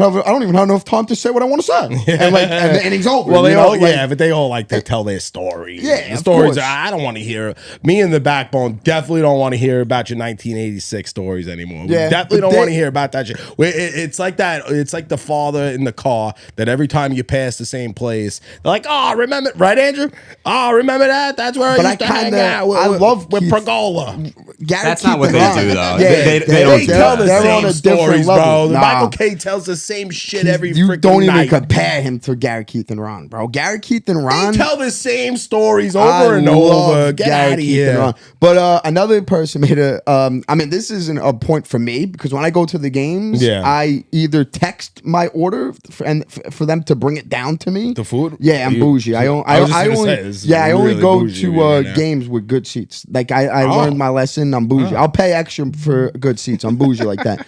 B: have enough time to say what I want to say. And like, and he's over.
A: Well, they
B: you know?
A: all,
B: Like,
A: but they all like to tell their stories.
B: Yeah,
A: the
B: of
A: stories.
B: course.
A: I don't want to hear. Me and the Backbone definitely don't want to hear about your 1986 stories anymore.
B: Yeah,
A: we definitely
B: but
A: don't want to hear about that shit. It's like that. It's like the father in the car that every time you pass the same place, they're like, "Oh, remember right, Andrew? Oh, remember that? That's where I used to hang out with,
B: I love
A: with
B: Keith-
A: Pergola."
B: Gary
C: That's not
B: Keith
C: what
B: and
C: they
B: Ron.
C: do, though.
B: Yeah,
C: They
A: They
C: don't do
A: tell
C: that.
A: the
B: They're on
A: same
B: a different
A: stories,
B: level.
A: bro.
B: Nah.
A: Michael K tells the same shit every
B: You
A: freaking
B: don't even
A: night.
B: compare him to Gary Keith and Ron, bro. Gary Keith and Ron.
A: They tell the same stories
B: I
A: over and
B: love
A: over. Get
B: Gary
A: out of
B: Keith and
A: here.
B: Ron. But another person made a. I mean, this isn't a point for me because when I go to the games,
A: Yeah.
B: I either text my order for them to bring it down to me.
A: The food?
B: Yeah, I'm
A: You-
B: bougie. I
A: I was just gonna say, this is
B: I only
A: really
B: go
A: bougie
B: to
A: of you right now.
B: games with good seats. Like I
A: Oh.
B: learned my lesson. I'm bougie. I'll pay extra for good seats. I'm bougie like that.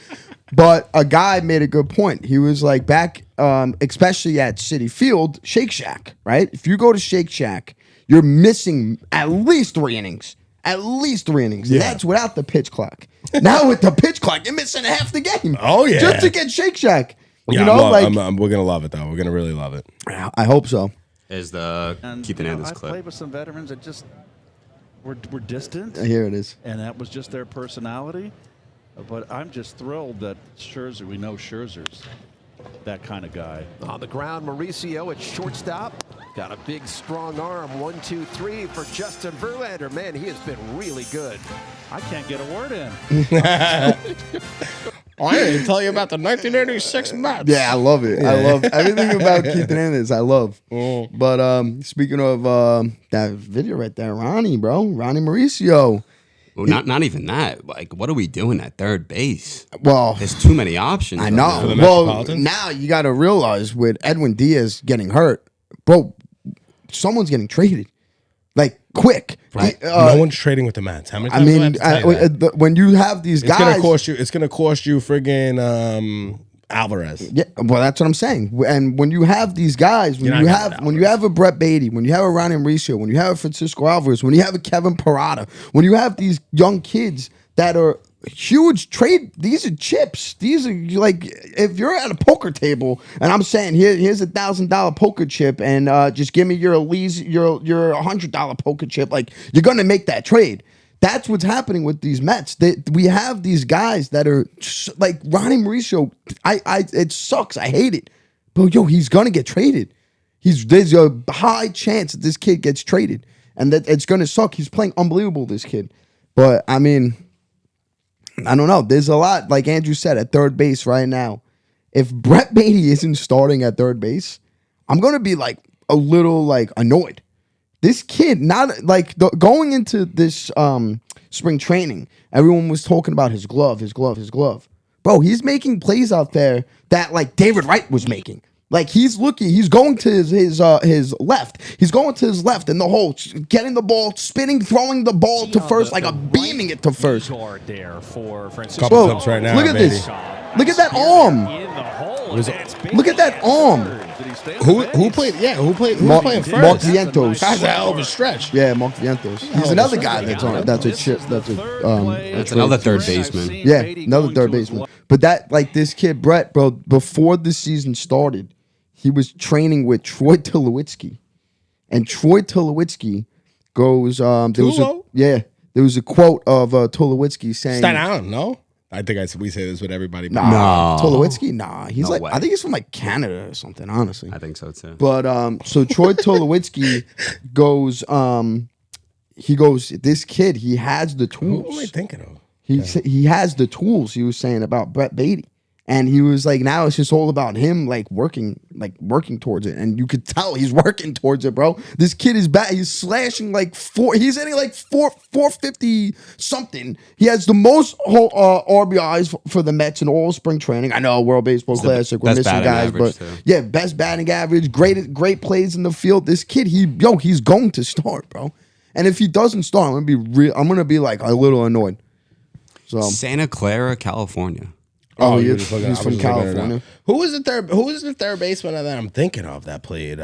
B: But a guy made a good point. He was like back, especially at City Field, Shake Shack, right? If you go to Shake Shack, you're missing at least 3 innings. At least 3 innings.
A: Yeah.
B: That's without the pitch clock. Now with the pitch clock, you're missing half the game.
A: Oh, yeah.
B: Just to get Shake Shack.
A: Yeah,
B: You know,
A: we're gonna love it though. We're gonna really love it.
B: I hope so.
C: Is the Keith Hernandez
G: I've
C: clip.
G: played with some veterans that just were distant,
B: Here it is.
G: and that was just their personality. But I'm just thrilled that Scherzer, we know Scherzer's that kind of guy.
H: On the ground, Mauricio at shortstop. Got a big, strong arm. 1, 2, 3 for Justin Verlander. Man, he has been really good.
G: I can't get a word in.
A: Oh, I didn't tell you about the 1986 Mets.
B: Yeah, I love it. I love everything about Keith Hernandez. I love.
A: Mm.
B: But speaking of that video right there, Ronnie Mauricio.
C: Well, not even that. Like, what are we doing at third base?
B: Well,
C: There's too many options.
B: I
C: right
B: know.
A: For the
C: now.
B: Well,
A: Metropolitans?
B: now you got to realize with Edwin Diaz getting hurt, bro, someone's getting traded, like quick.
A: Right. No one's trading with the Mets. How many
B: I
A: times do I
B: mean,
A: have to tell you that?
B: when you have these
A: It's
B: guys,
A: gonna cost you. It's gonna cost you friggin' Alvarez.
B: yeah, well, that's what I'm saying. And when you have these guys,
A: You're not getting
B: when you have a Brett Beatty, when you have a Ronnie Mauricio, when you have a Francisco Alvarez, when you have a Kevin Parada, when you have these young kids that are huge trade, these are chips. These are like if you're at a poker table and I'm saying here's $1,000 poker chip and just give me your $100 poker chip, like you're gonna make that trade. That's what's happening with these Mets. We have these guys that are like Ronnie Mauricio. It sucks. I hate it. But yo, he's gonna get traded. There's a high chance that this kid gets traded, and that it's gonna suck. He's playing unbelievable, this kid. But I mean, I don't know. There's a lot, like Andrew said, at third base right now. If Brett Beatty isn't starting at third base, I'm gonna be like a little like annoyed. This kid, not like going into this spring training, everyone was talking about his glove. Bro, he's making plays out there that like David Wright was making. Like he's going to his left. He's going to his left in the hole, getting the ball, spinning, throwing the ball to first, like beaming it to first.
I: Guard there for Francisco.
A: Couple
B: Bro,
A: clips right now.
B: look at
A: baby.
B: this. Look at that arm.
I: In the hole.
A: Was
I: and
A: it-
I: that's
B: Look at that arm.
G: Did he stay on
A: Who
G: the
A: who
G: bench?
A: played? Yeah, who played? Who's
B: Mark-
A: playing first?
B: Mark Vientos.
A: That's a hell of a stretch.
B: Yeah, Mark Vientos. He's another guy that's on. That's a chip. That's a.
C: That's another third baseman.
B: Yeah, another third baseman. But that, like this kid Brett, bro, before the season started, he was training with Troy Tulowitzki, and Troy Tulowitzki goes. There was a quote of Tulowitzki saying,
A: Staten Island, no? I think we say this with everybody. but-
B: "Nah, Tulowitzki, nah, he's
C: No
B: like
C: way.
B: I think he's from like Canada or something, honestly."
C: I think so too.
B: But so Troy Tulowitzki goes, he goes, this kid, he has the
A: Who am I
B: tools.
A: thinking of?
B: He has the tools. He was saying about Brett Beatty, and he was like, now it's just all about him, like working towards it, and you could tell he's working towards it, bro. This kid is back. He's slashing like he's hitting like 450 something. He has the most RBIs for the Mets in all spring training. I know World Baseball Classic, we're
C: best
B: missing
C: batting
B: guys,
C: average,
B: but
C: too.
B: yeah, best batting average, great plays in the field. This kid, he's going to start, bro. And if he doesn't start, I'm gonna be like a little annoyed. So
C: Santa Clara, California.
B: Oh,
A: you were
B: he's
A: just looking- I was
B: from
A: just looking it up.
B: California.
A: Who was the third baseman that I'm thinking of that played?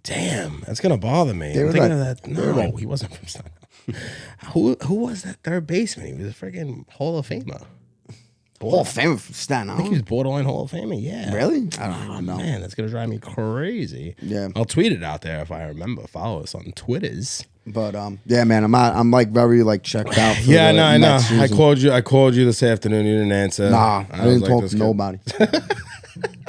A: Damn, that's gonna bother me.
B: They
A: I'm
B: were
A: thinking
B: like-
A: of that.
B: they were
A: No,
B: like-
A: he wasn't from Staten Island. Who was that third baseman? He was a freaking Hall of Famer.
B: Hall of Famer for Staten
A: I think he's
B: Island.
A: borderline Hall of Famer. Yeah.
B: Really? I don't know.
A: Man, that's gonna drive me crazy.
B: Yeah.
A: I'll tweet it out there if I remember. Follow us on Twitters.
B: But yeah, man, I'm like very like checked out. For
A: Yeah,
B: the
A: no, I know.
B: Mets
A: I
B: season.
A: called you this afternoon. You didn't answer.
B: Nah, I
A: was
B: didn't
A: like,
B: talk
A: this
B: to
A: kid-
B: nobody.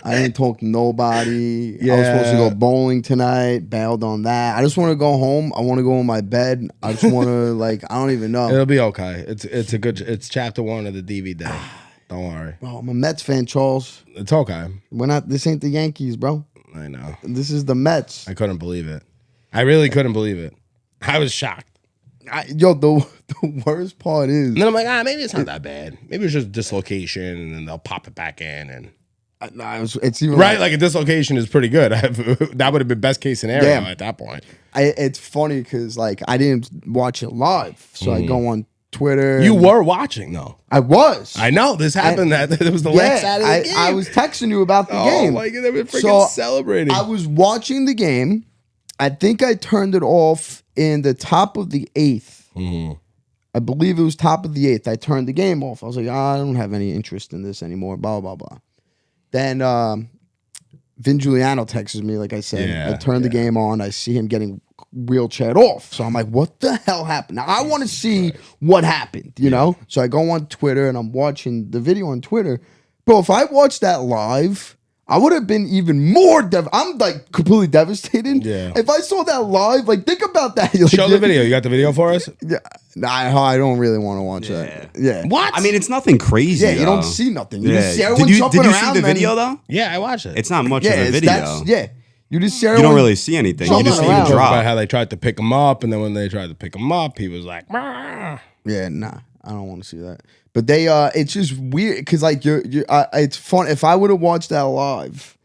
B: I didn't talk to nobody. I was
A: Yeah.
B: supposed to go bowling tonight. Bailed on that. I just want to go home. I want to go in my bed. I just want to like. I don't even know.
A: It'll be okay. It's a good. It's chapter 1 of the DVD. Don't worry.
B: Bro, I'm a Mets fan, Charles.
A: It's okay.
B: We're not. This ain't the Yankees, bro.
A: I know.
B: This is the Mets.
A: I couldn't believe it. I really couldn't believe it. I was shocked.
B: The worst part is.
A: And then I'm like, maybe it's not that bad. Maybe it's just dislocation, and then they'll pop it back in. And
B: It's even
A: right, like a dislocation is pretty good. That would have been best case scenario at that point.
B: It's funny because like I didn't watch it live, so I go on Twitter.
A: You were watching though.
B: I was.
A: I know this happened. That it was the last Saturday game.
B: I was texting you about the game.
A: Oh my god, they were freaking celebrating.
B: I was watching the game. I think I turned it off in the top of the 8th.
A: Mm-hmm.
B: I believe it was top of the 8th. I turned the game off. I was like, I don't have any interest in this anymore. Blah blah blah. Then Vin Giuliano texts me, like I said.
A: Yeah,
B: I turn the game on. I see him getting wheelchaired off. So I'm like, what the hell happened? Now, I want to see what happened, you know? So I go on Twitter and I'm watching the video on Twitter. Bro, if I watched that live, I would have been even more I'm like completely devastated.
A: Yeah.
B: If I saw that live, like think about that. Like,
A: Show the video. You got the video for us?
B: Yeah, I don't really want to watch that. Yeah.
A: What?
C: I mean, it's nothing crazy.
B: Yeah, you don't
C: though.
B: see nothing. You
C: Yeah.
B: just see everyone jumping
C: did you
B: around.
C: see the
B: and-
C: video though?
A: Yeah, I watched it.
C: It's not much
B: Yeah,
C: of a
B: it's-
C: video.
B: yeah. You just see
C: You
B: everyone
C: don't really see anything. You
B: jumping
C: just see
B: around.
C: him
A: Talk about
C: drop.
A: how they tried to pick him up, and then when they tried to pick him up, he was like, "Mah."
B: Yeah, nah, I don't want to see that. But they, it's just weird because like it's fun. If I would have watched that live,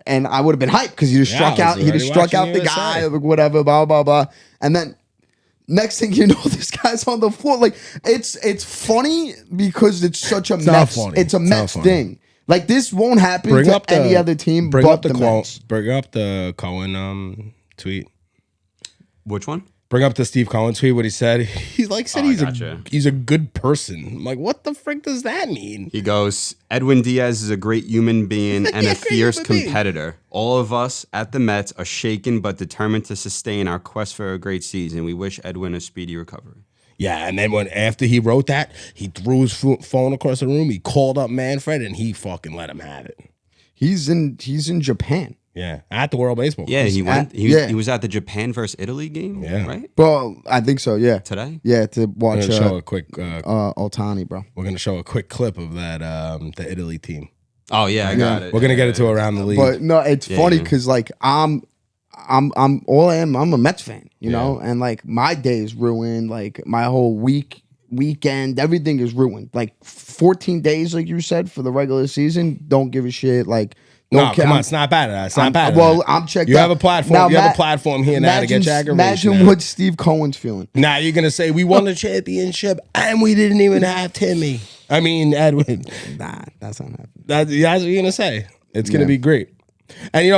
B: and I would have been hyped because you just
A: Yeah,
B: struck
A: I
B: out,
A: was
B: he just
A: already
B: struck out
A: watching
B: the guy
A: USA.
B: or whatever, blah blah blah, and then next thing you know, this guy's on the floor. Like it's funny because it's such a
A: not
B: Mets.
A: funny.
B: It's a
A: It's not
B: Mets
A: funny.
B: thing. Like this won't happen to any other team but the Mets.
A: Bring up the Cohen tweet.
C: Which one?
A: Bring up the Steve Cohen tweet. What he said. He like said
C: gotcha.
A: he's a good person. I'm like, what the frick does that mean?
C: He goes, Edwin Diaz is a great human being and a
A: Great
C: fierce
A: human being.
C: competitor. All of us at the Mets are shaken but determined to sustain our quest for a great season. We wish Edwin a speedy recovery.
A: Yeah, and then after he wrote that, he threw his phone across the room. He called up Manfred, and he fucking let him have it.
B: He's in Japan.
A: Yeah, at the World Baseball.
C: Yeah,
A: Classic.
C: he went.
B: yeah.
C: He was at the Japan versus Italy game.
A: Yeah.
C: Right.
B: Well, I think so. Yeah.
C: Today.
B: Yeah, to
A: We're
B: watch
A: gonna show a quick.
B: Otani, bro.
A: We're gonna show a quick clip of that the Italy team.
C: Oh yeah, I got it.
A: We're gonna get it to around the league.
B: But no, it's funny
C: yeah.
B: because like I'm a Mets fan, you know, and like my day is ruined. Like my whole weekend, everything is ruined. Like 14 days, like you said, for the regular season. Don't give a shit. Like don't
A: No,
B: care.
A: come on, it's not bad. It's not bad.
B: Well, I'm checked.
A: You
B: out.
A: have a platform.
B: Now,
A: you have
B: Matt-
A: a platform here now to get your aggravation
B: Imagine
A: out.
B: what Steve Cohen's feeling.
A: Now you're gonna say we won the championship and we didn't even have Timmy. I mean Edwin.
B: Nah, that's not happening.
A: That's what you're gonna say. It's gonna
B: Yeah.
A: be great. And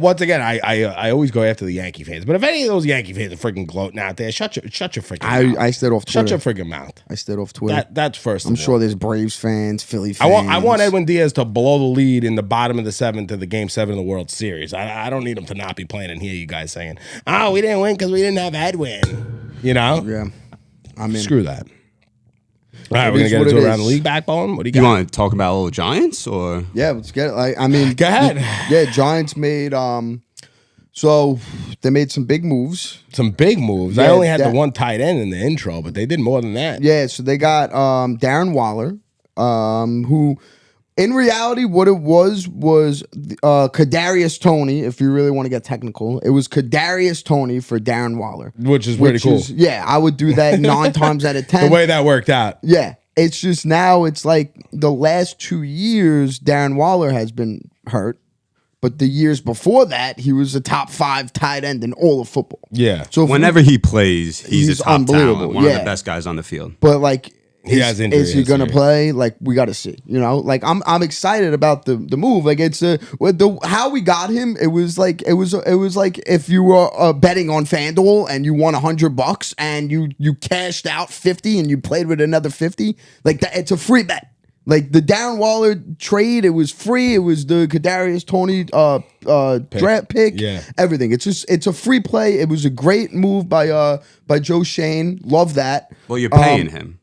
A: once again, I always go after the Yankee fans. But if any of those Yankee fans are freaking gloating out there, shut your freaking mouth.
B: I stayed off
A: Shut
B: Twitter.
A: your freaking mouth.
B: I stayed off Twitter.
A: That's first.
B: I'm
A: of all.
B: sure there's Braves fans, Philly fans.
A: I want Edwin Diaz to blow the lead in the bottom of the 7th of the Game 7 of the World Series. I don't need him to not be playing and hear you guys saying, "Oh, we didn't win because we didn't have Edwin." You know?
B: Yeah, I mean,
A: Screw that. All right,
B: It
A: we're gonna
B: is
A: get
B: what
A: into
B: it
A: around the
B: is.
A: league backbone. What do you
C: You
A: got?
C: want to talk about little Giants or?
B: yeah, let's get it. Like, I mean,
A: Go ahead.
B: Yeah, Giants made so they made some big moves.
A: Some big moves. I
B: Yeah,
A: only had the
B: that-
A: one tight end in the intro, but they did more than that.
B: Yeah, so they got Darren Waller, who in reality what it was Kadarius Toney, if you really want to get technical. It was Kadarius Toney for Darren Waller.
A: Which is pretty cool.
B: Yeah, I would do that 9 times out of 10.
A: The way that worked out.
B: Yeah. It's just now it's like the last 2 years Darren Waller has been hurt. But the years before that, he was a top 5 tight end in all of football.
A: Yeah.
B: So if
C: Whenever he plays, he's
B: He's
C: a top
B: unbelievable,
C: talent, one of
B: yeah.
C: the best guys on the field.
B: but like
A: He has injury
B: is he
A: this
B: gonna
A: year.
B: play? Like we got to see. You know, like I'm excited about the move. Like it's with the how we got him. It was like if you were betting on FanDuel and you won $100 and you cashed out 50 and you played with another 50. Like that, it's a free bet. Like the Darren Waller trade, it was free. It was the Kadarius Toney draft pick.
A: Yeah.
B: Everything. It's a free play. It was a great move by Joe Shane. Love that.
C: Well, you're paying him.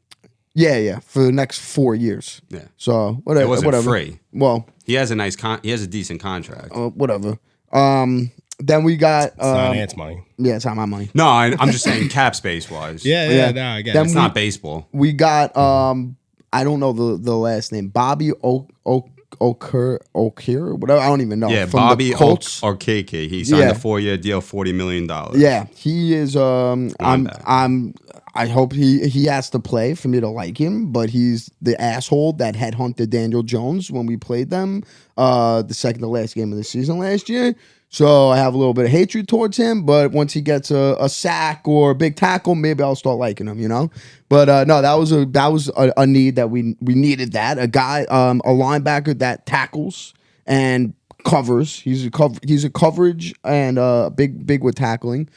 B: Yeah, for the next 4 years.
C: Yeah.
B: So whatever.
C: It wasn't
B: whatever.
C: free.
B: Well,
C: He has a decent contract.
B: whatever. Then we got
A: It's not Ant's money.
B: yeah, it's not my money.
C: No, I'm just saying cap space wise.
A: Yeah, no, I get
B: Then
A: it.
C: It's not baseball.
B: We got I don't know the last name. Bobby Okir, whatever. I don't even know.
C: Yeah,
B: From
C: Bobby
B: the Colts.
C: or KK. He signed
B: Yeah.
C: a 4-year deal, $40 million.
B: Yeah, he is.
C: Linebacker.
B: I hope he has to play for me to like him, but he's the asshole that headhunted Daniel Jones when we played them the second to last game of the season last year. So I have a little bit of hatred towards him, but once he gets a sack or a big tackle, maybe I'll start liking him, you know? But no, that was a need that we needed that. A guy, a linebacker that tackles and covers. He's a coverage and big with tackling.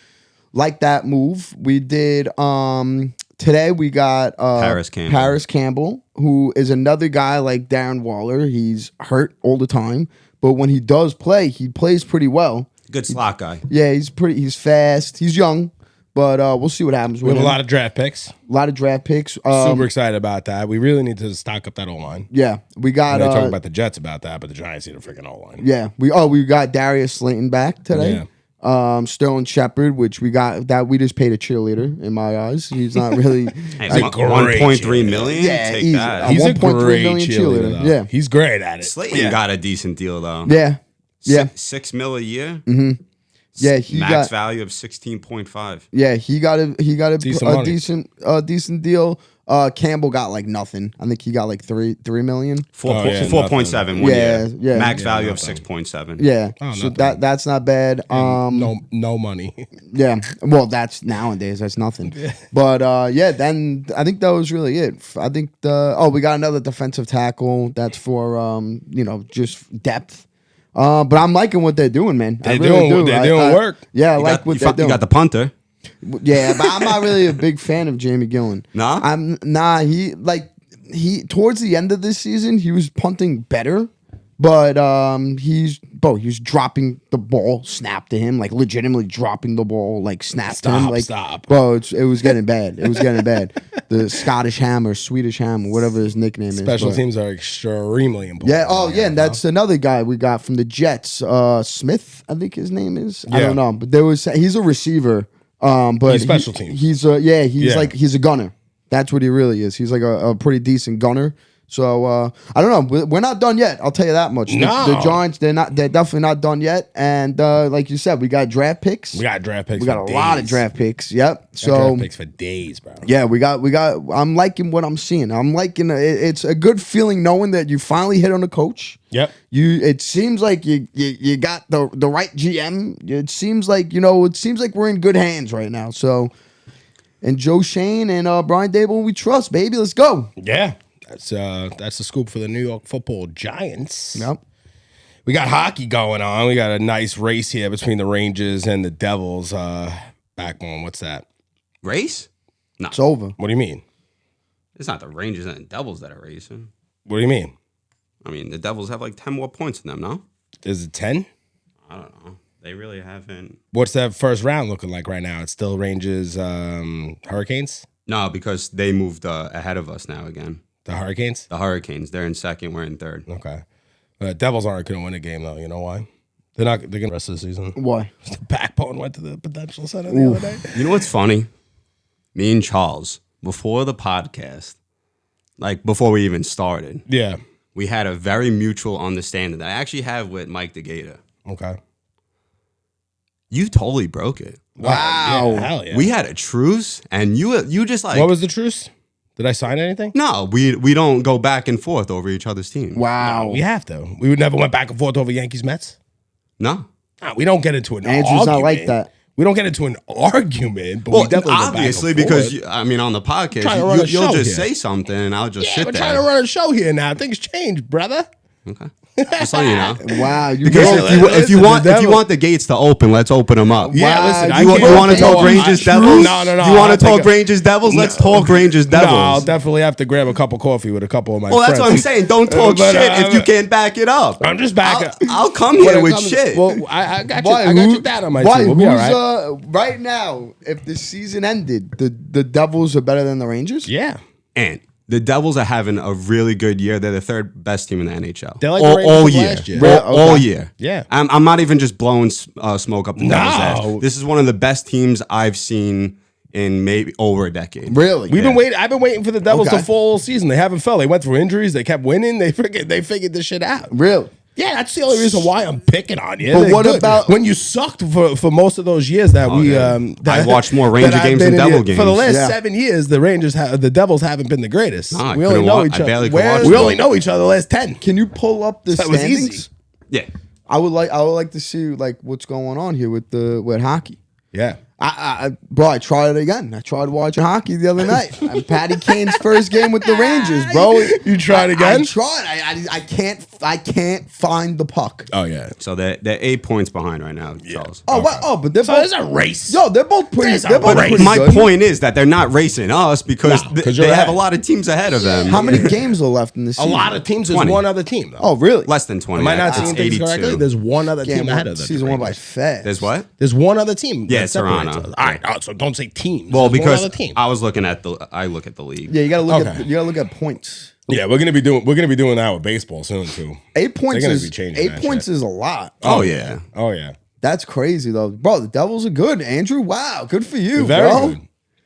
B: Like that move. We did today we got Paris Campbell, who is another guy like Darren Waller. He's hurt all the time. But when he does play, he plays pretty well.
C: Good slot guy.
B: Yeah, he's fast. He's young, but we'll see what happens
A: We
B: with
A: have
B: him.
A: a lot of draft picks.
B: A lot of draft picks.
A: Super excited about that. We really need to stock up that O-line.
B: Yeah, we got.
A: I know talking about the Jets about that, but the Giants need a freaking O-line.
B: Yeah, we got Darius Slayton back today. Sterling Shepard, which we just paid a cheerleader in my eyes. He's not really.
C: Hey,
A: He's a great
C: 1.3 million.
B: Yeah,
C: Take
B: easy.
C: that.
A: He's a
B: 1.3
A: great
B: million
A: cheerleader. Though.
B: Yeah.
A: He's great at it.
C: Slayton got a decent deal though.
B: Yeah, yeah,
C: $6 million a year.
B: yeah. He
C: Max
B: got.
C: value of 16.5.
B: Yeah, he got a
A: Decent money.
B: decent deal. Campbell got like nothing. I think he got like 3 million.
C: 4.7 1
B: Yeah,
C: year.
B: yeah.
C: Max value of
A: nothing.
C: 6.7.
B: Yeah,
A: Oh,
B: so
A: nothing.
B: that's not bad.
A: No money.
B: Yeah, well, that's nowadays. That's nothing. But yeah, then I think that was really it. I think we got another defensive tackle. That's for just depth. But I'm liking what they're doing, man.
A: They're doing work.
B: Yeah, I like what they're doing.
C: You got the punter.
B: Yeah, but I'm not really a big fan of Jamie Gillen.
C: Nah?
B: He towards the end of this season he was punting better, but he's dropping the ball snap to him, like legitimately dropping the ball, like snap to him. Like
A: Stop.
B: Bro, it was getting bad. It was getting bad. The Scottish Hammer, Swedish Hammer, whatever his nickname is.
A: Special
B: but-
A: teams are extremely important.
B: Yeah. Oh, yeah. And that's another guy we got from the Jets. Smith, I think his name is. I
A: Yeah.
B: don't know, but he's a receiver. But
A: He's special teams.
B: He's a gunner. That's what he really is. He's like a pretty decent gunner. So I don't know. We're not done yet. I'll tell you that much.
A: No.
B: The Giants, they're definitely not done yet. And like you said, we got draft picks.
A: We got draft picks.
B: We got
A: for
B: a lot of
A: days.
B: draft picks. Yep.
A: Got
B: So
A: draft picks for days, bro.
B: yeah, we got. I'm liking what I'm seeing. I'm liking. It's a good feeling knowing that you finally hit on a coach.
A: Yep.
B: It seems like you got the right GM. It seems like we're in good hands right now. So, and Joe Shane and Brian Dable, we trust, baby. Let's go.
A: Yeah. That's the scoop for the New York Football Giants.
B: Yep.
A: We got hockey going on. We got a nice race here between the Rangers and the Devils. Backbone, what's that?
C: Race? No.
B: It's over.
A: What do you mean?
C: It's not the Rangers and the Devils that are racing.
A: What do you mean?
C: I mean, the Devils have like 10 more points in them, no?
A: Is it 10?
C: I don't know. They really haven't.
A: What's that first round looking like right now? It's still Rangers, Hurricanes?
C: No, because they moved ahead of us now again.
A: The Hurricanes?
C: The Hurricanes, they're in second, we're in third.
A: Okay. Devils aren't going to win a game, though. You know why? They're going to rest of the season.
B: Why?
A: The backbone went to the Prudential Center the other day.
C: You know what's funny? Me and Charles, before the podcast, like before we even started,
A: Yeah.
C: we had a very mutual understanding that I actually have with Mike DeGator.
A: Okay.
C: You totally broke it.
B: Wow.
A: Yeah, hell yeah.
C: We had a truce, and you just like
A: What was the truce? Did I sign anything?
C: no, we don't go back and forth over each other's team.
B: Wow.
A: We have to. We would never went back and forth over Yankees Mets.
C: No.
A: Nah, we don't get into an
B: Andrew's
A: argument.
B: not like that.
A: We don't get into an argument, but
C: Well,
A: we definitely go back
C: obviously,
A: and
C: because
A: forth.
C: I mean, on the podcast,
A: Trying to run a
C: you'll
A: show
C: just
A: here.
C: say something, and I'll just
A: Yeah,
C: sit
A: we're
C: there.
A: trying to run a show here now. Things change, brother.
C: Okay. Just so you know.
B: Wow, you
C: Because
B: go-
C: if you want the gates to open, let's open them up.
A: Yeah,
B: Wow,
A: listen,
C: You want to talk
A: I-
C: Rangers
A: I-
C: Devils?
A: No.
C: You want
A: I'll
C: to talk
A: take a-
C: Rangers Devils? Let's talk Rangers
A: No, I'll
C: Devils.
A: definitely have to grab a cup of coffee with a couple of my
C: Well,
A: friends.
C: that's what I'm saying. Don't talk
A: But,
C: shit if you can't back it up.
A: I'm just backing.
C: I'll come
A: When
C: here
A: it
C: with
A: comes-
C: shit.
A: Well, I got you.
B: Why,
A: I got
B: who-
A: your dad on my
B: why,
A: team. We'll be all
B: who's,
A: right.
B: right now, if the season ended, the Devils are better than the Rangers?
A: Yeah.
C: And the Devils are having a really good year. They're the third best team in the NHL.
A: They're like the
C: all,
A: Rangers
C: all
A: of
C: year.
A: last year.
B: Really?
C: All
B: Okay.
C: year.
A: Yeah.
C: I'm not even just blowing smoke up the Devils' ass.
A: No.
C: This is one of the best teams I've seen in maybe over a decade.
B: Really?
A: We've been waiting. I've been waiting for the Devils
B: Okay.
A: to full season. They haven't fell. They went through injuries. They kept winning. They figured this shit out.
B: Really?
A: Yeah, that's the only reason why I'm picking on you.
B: But
A: They're
B: what
A: good.
B: about-
A: when you sucked for most of those years that we?
C: yeah.
A: That,
C: I've watched more Ranger
A: that I've
C: games
A: been
C: than
A: in
C: Devil
A: here. For the
C: games.
A: last
B: Yeah.
A: 7 years, the Devils haven't been the greatest.
C: No, I
A: we only
C: couldn't
A: know
C: wa-
A: each
C: I
A: other.
C: barely could watch
A: We
C: them.
A: only know each other the last 10.
B: Can you pull up the
A: That was
B: standings?
A: easy.
C: Yeah.
B: I would like to see like what's going on here with hockey.
A: Yeah.
B: Bro, I tried it again. I tried watching hockey the other night. And Patty Kane's first game with the Rangers, bro.
A: You tried again?
B: I tried. I can't find the puck.
A: Oh yeah.
C: So they're 8 points behind right now, Charles.
B: Oh, what? Oh, but they're
A: So
B: both.
A: there's a race.
B: Yo, they're both pretty.
A: There's a
B: They're both
A: race.
B: pretty
C: My
B: good.
C: point is that they're not racing us because
A: No, 'cause you're
C: they have
A: ahead.
C: a lot of teams ahead of them.
B: How many games are left in this
A: A
B: season?
A: lot of teams. There's
C: 20.
A: one other team. Though.
B: Oh, really?
C: Less than 20.
A: Am I not
C: It's
A: seeing things
C: 82.
A: correctly? There's one other team ahead of them.
B: season one by fast.
C: There's what?
A: There's one other team.
C: Yeah,
A: that separates
C: Toronto.
A: us. All right. So don't say teams.
C: Well,
A: There's one
C: because
A: other team.
C: I was looking at I look at the league.
B: Yeah, you gotta look
A: Okay.
B: at points.
A: Yeah, we're gonna be doing that with baseball soon too.
B: 8 points
A: gonna
B: is
A: be changing
B: 8
A: that
B: points
A: shit.
B: is a lot.
C: Oh yeah.
A: Oh yeah.
B: That's crazy though, bro. The Devils are good, Andrew. Wow, good for you,
A: They're very
B: bro.
A: good.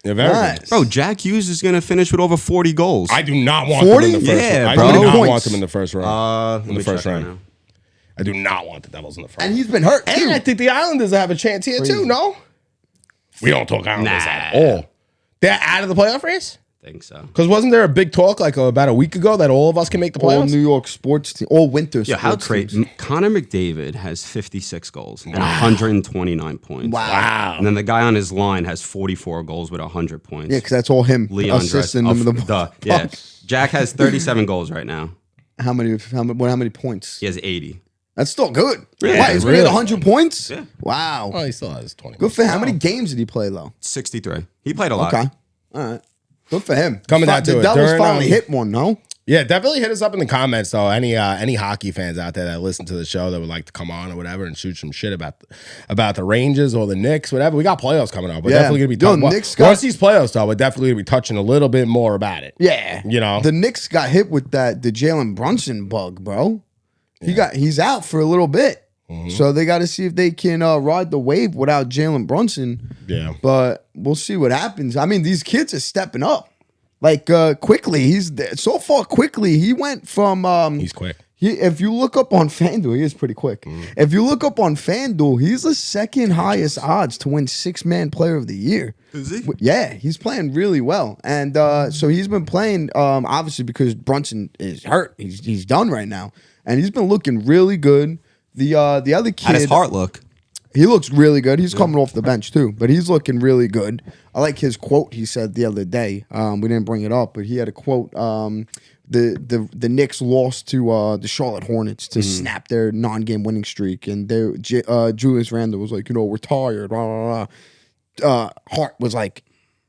A: They're very
B: Nice.
A: good.
C: Bro, Jack Hughes is gonna finish with over 40 goals.
A: I do not want
B: 40?
A: them in the first
C: Yeah,
A: round. I
C: bro.
A: do not
B: Points.
A: want them in the first round.
C: Let
A: in the
C: me
A: first
C: check right
A: round.
C: now.
A: I do not want the Devils in the first.
B: And he's been hurt too.
A: And I think the Islanders have a chance here too. No, we don't talk Islanders
C: Nah.
A: at all. They're out of the playoff race.
C: I think so.
A: Because wasn't there a big talk like about a week ago that all of us can make the
B: all
A: playoffs?
B: New York sports team, all winter
C: Yeah, how
B: sports
C: crazy.
B: teams.
C: Connor McDavid has 56 goals and 129 points.
B: Wow.
C: And then the guy on his line has 44 goals with 100 points.
B: Yeah, because that's all him
C: Leon
B: assisting
C: Dress-
B: them in the
C: duh, yeah. Jack has 37 goals right now.
B: How many points?
C: He has 80.
B: That's still good.
C: Yeah,
B: Why, he's gonna
A: really.
B: get 100 points?
C: Yeah.
B: Wow.
A: Oh, he still has 20.
B: Good for him. How many games did he play though?
C: 63. He played a lot.
B: Okay. All right. Good for him.
A: Coming down to
B: the
A: it,
B: Devils
A: during,
B: finally hit one, no?
A: Yeah, definitely hit us up in the comments though. Any hockey fans out there that listen to the show that would like to come on or whatever and shoot some shit about the Rangers or the Knicks, whatever. We got playoffs coming up. We're
B: Yeah.
A: definitely gonna be
B: Yo,
A: talking.
B: Knicks got-
A: Once these playoffs start, we're definitely gonna be touching a little bit more about it.
B: Yeah.
A: You know?
B: The Knicks got hit with the Jalen Brunson bug, bro. He's out for a little bit.
A: Mm-hmm.
B: So they got to see if they can ride the wave without Jalen Brunson.
A: Yeah.
B: But we'll see what happens. I mean, these kids are stepping up. Like quickly. Quickly. He went from
A: He's quick.
B: if you look up on FanDuel, he is pretty quick. If you look up on FanDuel, he's the second highest odds to win 6-man player of the year.
C: Is he?
B: Yeah, he's playing really well. And so he's been playing obviously because Brunson is hurt. He's done right now. And he's been looking really good. The other kid,
C: How does Hart look?
B: he looks really good. He's coming off the bench too, but he's looking really good. I like his quote he said the other day. We didn't bring it up, but he had a quote. The Knicks lost to the Charlotte Hornets to snap their non-game winning streak, and Julius Randle was like, we're tired. Blah, blah, blah. Hart was like,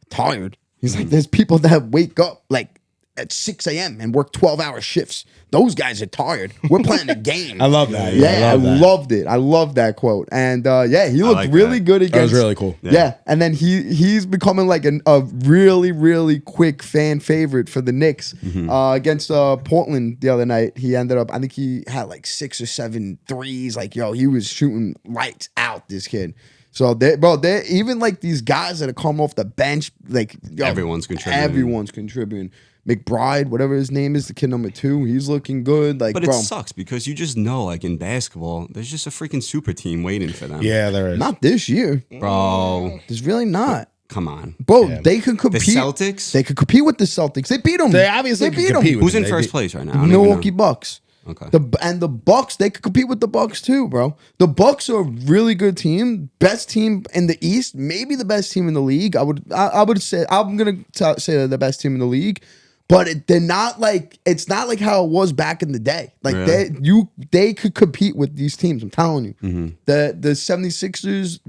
B: tired. He's like, there's people that wake up like at 6 a.m. and work 12-hour shifts. Those guys are tired. We're playing a game.
A: I love that.
B: Yeah, I
A: love that.
B: loved it. I love that quote. And he looked
C: like
B: really
C: that.
B: good against.
A: That was really cool.
B: Yeah. And then he's becoming like a really, really quick fan favorite for the Knicks. Against Portland the other night, he ended up, I think he had like 6 or 7 threes. Like, he was shooting lights out, this kid. So, they're even like these guys that are coming off the bench, like,
C: Everyone's contributing.
B: Everyone's contributing. McBride, whatever his name is, the kid number 2, he's looking good. Like,
C: But
B: bro,
C: it sucks because you just know, like in basketball, there's just a freaking super team waiting for them.
A: Yeah, there is.
B: not this year.
C: Bro,
B: There's really not.
C: come on.
B: Bro, they could
C: The
B: compete.
C: Celtics?
B: They could compete with the Celtics. They beat them.
A: They obviously
B: they
A: can
B: beat
A: compete
B: them.
A: with
C: Who's in
A: They
C: first
A: beat-
C: place right now? I don't even know.
B: Milwaukee Bucks.
C: Okay.
B: The Bucks, they could compete with the Bucks too, bro. The Bucks are a really good team, best team in the East, maybe the best team in the league. I would say I'm gonna say they're the best team in the league, But they're not like, it's not like how it was back in the day. Like
C: Really?
B: they could compete with these teams. I'm telling you.
C: Mm-hmm.
B: The 76ers,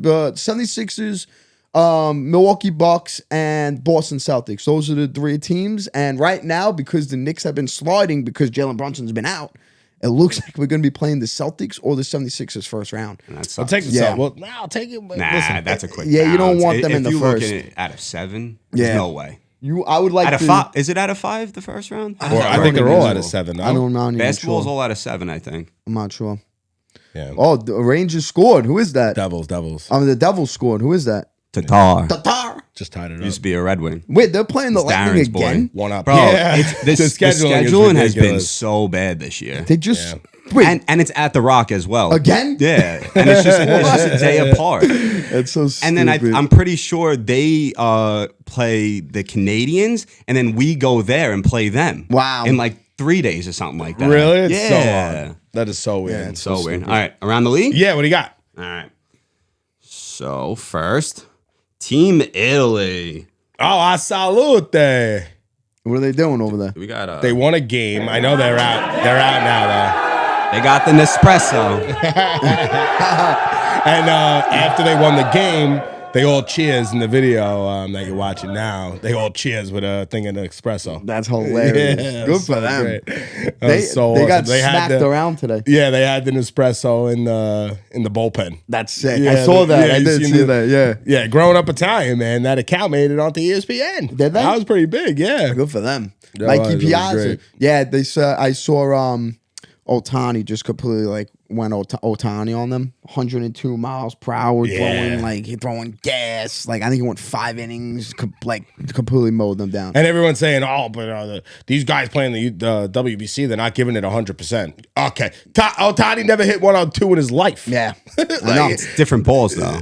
B: Milwaukee Bucks, and Boston Celtics. Those are the three teams. And right now, because the Knicks have been sliding because Jalen Brunson's been out, it looks like we're going to be playing the Celtics or the 76ers first round.
C: And that
A: I'll
C: sucks.
A: take the
B: Yeah.
A: Well, I'll take it. But
C: Nah,
A: listen,
C: that's a quick.
B: Yeah, you don't
C: bounce.
B: want them
C: If
B: in the
C: you
B: first.
C: Look at it out of 7, there's
B: Yeah.
C: no way.
B: I would like
C: Out of
B: to.
C: 5, is it out of 5 the first round?
A: or I think they're all out of 7. No?
B: I don't know.
C: Basketball's
B: Sure.
C: all out of 7, I think.
B: I'm not sure.
A: Yeah.
B: Oh, the Rangers scored. Who is that?
A: Devils.
B: The Devils scored. Who is that?
C: Tatar
B: Tatar.
A: Just tied it up.
C: used to be a Red Wing.
B: Wait, they're playing the
C: It's
B: Lightning
C: Darren's boy.
B: again?
A: One up.
C: Bro,
A: Yeah.
C: the scheduling has been
A: ridiculous.
C: so bad this year.
B: They just
A: Yeah.
B: wait
C: And it's at the Rock as well.
B: again.
C: Yeah. And it's just a day apart.
B: It's so stupid.
C: And then I'm pretty sure they play the Canadians, and then we go there and play them.
B: Wow.
C: In like 3 days or something like that.
A: Really? It's
C: yeah.
A: so odd. That is so weird.
B: it's
C: So weird. All right, around the league?
A: Yeah, what do you got?
C: All right. So first, Team Italy.
A: Oh, a salute. They
B: What are they doing over there?
C: We got
A: won a game. I know they're out. They're out now,
C: they got the Nespresso.
A: though. And after they won the game, they all cheers in the video that you're watching now. They all cheers with a thing in the espresso.
B: That's hilarious.
A: Yeah,
B: Good
A: so
B: for them.
A: great. That
B: They,
A: was so
B: they got
A: awesome. They had
B: smacked
A: the-
B: around today.
A: Yeah, they had the Nespresso in the bullpen.
B: That's sick.
A: Yeah,
B: I saw that.
A: yeah,
B: I
A: you
B: did
A: seen
B: see
A: the-
B: that. Yeah.
A: Yeah, growing up Italian, man, that account made it onto ESPN.
B: Did they?
A: That was pretty big, yeah.
B: Good for them.
A: That
B: Mikey
A: was
B: Piazza.
A: great.
B: Yeah, they saw. I saw Otani just completely like went Otani on them. 102 miles per hour,
A: Yeah.
B: throwing gas. Like I think he went 5 innings, completely mowed them down.
A: And everyone's saying, "Oh, but these guys playing the WBC, they're not giving it 100%." Okay, Otani never hit 102 in his life.
B: Yeah, I know.
C: It's different balls though.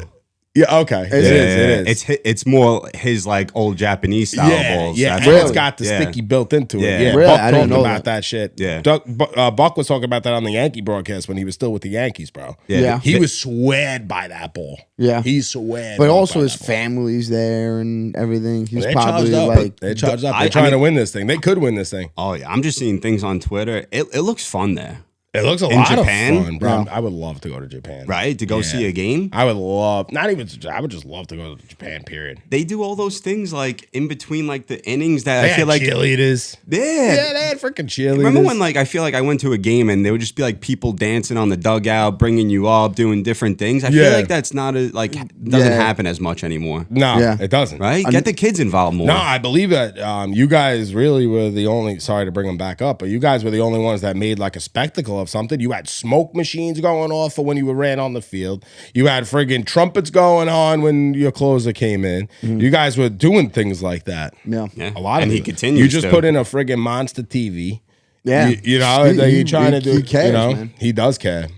A: Yeah, okay, it is.
C: It's more his like old Japanese style balls.
A: Yeah,
C: That's
A: and
C: what-
A: it's got the sticky built into it.
C: Yeah.
A: Yeah,
B: Really?
A: Buck
B: I didn't
A: talked
B: know
A: about that shit.
C: Yeah.
A: Buck was talking about that on the Yankee broadcast when he was still with the Yankees, bro.
B: Yeah.
A: He was swayed by that ball.
B: Yeah.
A: He swayed.
B: But also
A: by
B: his
A: that ball.
B: family's there and everything. He's
A: They
B: probably
A: charged up.
B: like
A: They charged up.
C: I
A: They're trying to
C: mean-
A: win this thing. They could win this thing.
C: Oh yeah, I'm just seeing things on Twitter. It looks fun there,
A: It looks a
C: In
A: lot
C: Japan?
A: of fun, bro.
B: Yeah.
A: I would love to go to Japan.
C: right? To go see a game.
A: I would love, not even, I would just love to go to Japan, period.
C: They do all those things like in between like the innings that
A: They
C: I feel
A: had
C: like
A: cheerleaders.
C: yeah.
A: Yeah, they had freaking cheerleaders.
C: Remember when like I feel like I went to a game and there would just be like people dancing on the dugout, bringing you up, doing different things. I
A: Yeah.
C: feel like that's not a, like doesn't happen as much anymore,
A: No,
B: Yeah.
A: it doesn't.
C: right? Get the kids involved more.
A: No, I believe that you guys really were the only, sorry to bring them back up, but you guys were the only ones that made like a spectacle of something. You had smoke machines going off for when you ran on the field. You had friggin' trumpets going on when your closer came in. You guys were doing things like that.
B: yeah.
C: Yeah.
A: A lot
C: and
A: of
C: he
A: it.
C: continues.
A: You just
C: to.
A: put in a friggin' monster TV.
B: Yeah.
A: You know, that you're trying to do.
B: He cares,
A: you know,
B: man.
A: he does care.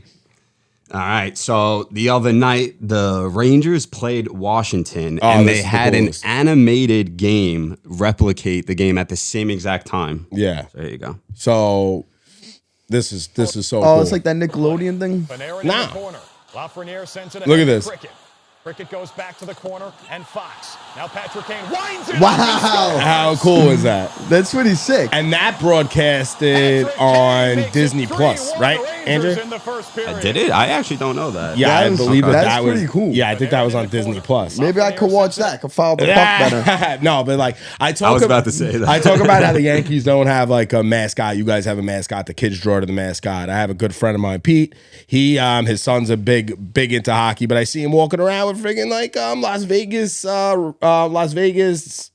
C: All right. So the other night, the Rangers played Washington,
A: Oh,
C: and
A: this
C: they
A: is the
C: had an
A: coolest.
C: animated game replicate the game at the same exact time.
A: Yeah.
C: There you go.
A: So this is so
B: Oh,
A: cool.
B: it's like that Nickelodeon thing.
I: Panarin
A: Nah.
I: in the corner. Lafreniere sends it
A: Look
I: ahead
A: at
I: to
A: this.
I: Cricket. Cricket goes back to the corner, and Fox. Now Patrick Kane winds it.
B: Wow.
I: up and
A: How cool is that?
B: That's pretty sick.
A: And that broadcasted
I: Patrick Kane
A: on
I: makes it
A: Disney Plus,
I: 3-1
A: right,
I: Rangers
A: Andrew?
I: in the first period.
C: Did it? I actually don't know that.
A: Yeah,
B: That
A: I
B: is-
A: believe
B: that's
A: that was
B: pretty cool.
A: Yeah, I think that was on Disney Plus.
B: Maybe I could watch that. I could follow the puck better.
A: No, but like I talk.
C: I was about to say that.
A: I talk about how the Yankees don't have like a mascot. You guys have a mascot. The kids draw to the mascot. I have a good friend of mine, Pete. He, his son's a big into hockey, but I see him walking around with friggin' like Las Vegas,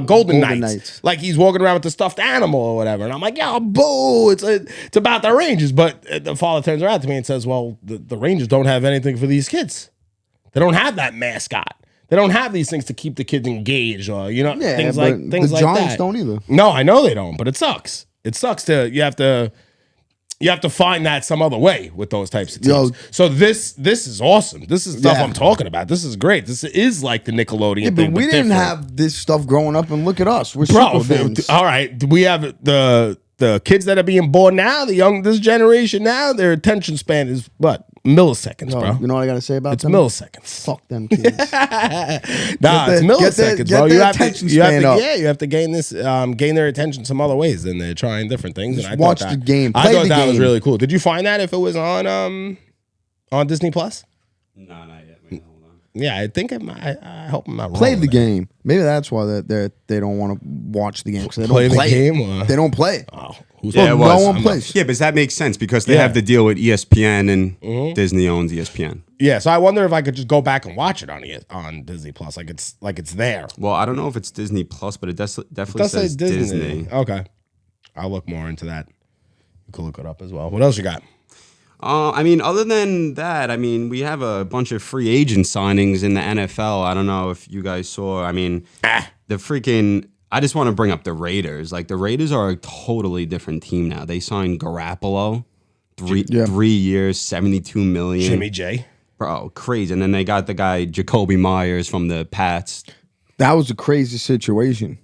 A: Golden Knights.
B: Knights.
A: Like he's walking around with the stuffed animal or whatever, and I'm like, yo, boo! It's about the Rangers. But the father turns around to me and says, well, the Rangers don't have anything for these kids. They don't have that mascot. They don't have these things to keep the kids engaged, or
B: Yeah,
A: things
B: but
A: like things
B: the
A: like
B: Giants
A: that.
B: don't either.
A: No, I know they don't, but it sucks. It sucks you have to find that some other way with those types of teams.
B: Yo.
A: So this is awesome. This is stuff
B: Yeah.
A: I'm talking about. This is great. This is like the Nickelodeon
B: Yeah, but
A: thing.
B: we didn't
A: different.
B: have this stuff growing up, and look at us. We're
A: Bro,
B: super fans.
A: all right. We have the kids that are being born now, this generation now, their attention span is what? Milliseconds,
B: Yo,
A: bro.
B: you know what I gotta say about
A: It's
B: them?
A: milliseconds.
B: Fuck them kids.
A: Nah, it's milliseconds, bro.
B: their
A: You have
B: attention
A: to, you have
B: span
A: to,
B: up.
A: yeah, you have to gain their attention some other ways. And they're trying different things.
B: Just
A: and I
B: watch
A: thought
B: the
A: that,
B: game.
A: I
B: Play
A: thought
B: the
A: that was
B: game.
A: really cool. Did you find that if it was on Disney Plus?
C: No, not yet. Wait, hold on.
A: Yeah, I think I hope I'm not wrong.
B: Play
A: with
B: the
A: that.
B: game. Maybe that's why they don't want to watch the game because they
A: Play
B: don't
A: the
B: play
A: game,
B: it.
A: or-
B: They don't play it.
A: Oh, who's
B: Well,
C: Yeah, it
B: no
C: was.
B: one plays.
C: Yeah, but that makes sense because they
A: Yeah.
C: have the deal with ESPN and Disney owns ESPN.
A: Yeah, so I wonder if I could just go back and watch it on Disney Plus, like it's there.
C: Well, I don't know if it's Disney Plus, but it definitely
A: Does say
C: says Disney.
A: Okay, I'll look more into that. You can look it up as well. What else you got?
C: I mean, other than that, I mean, we have a bunch of free agent signings in the NFL. I don't know if you guys saw. I mean, the freaking. I just want to bring up the Raiders. Like the Raiders are a totally different team now. They signed Garoppolo, 3 years, $72 million.
A: Jimmy J.
C: Bro, crazy. And then they got the guy Jacoby Myers from the Pats.
B: That was a crazy situation.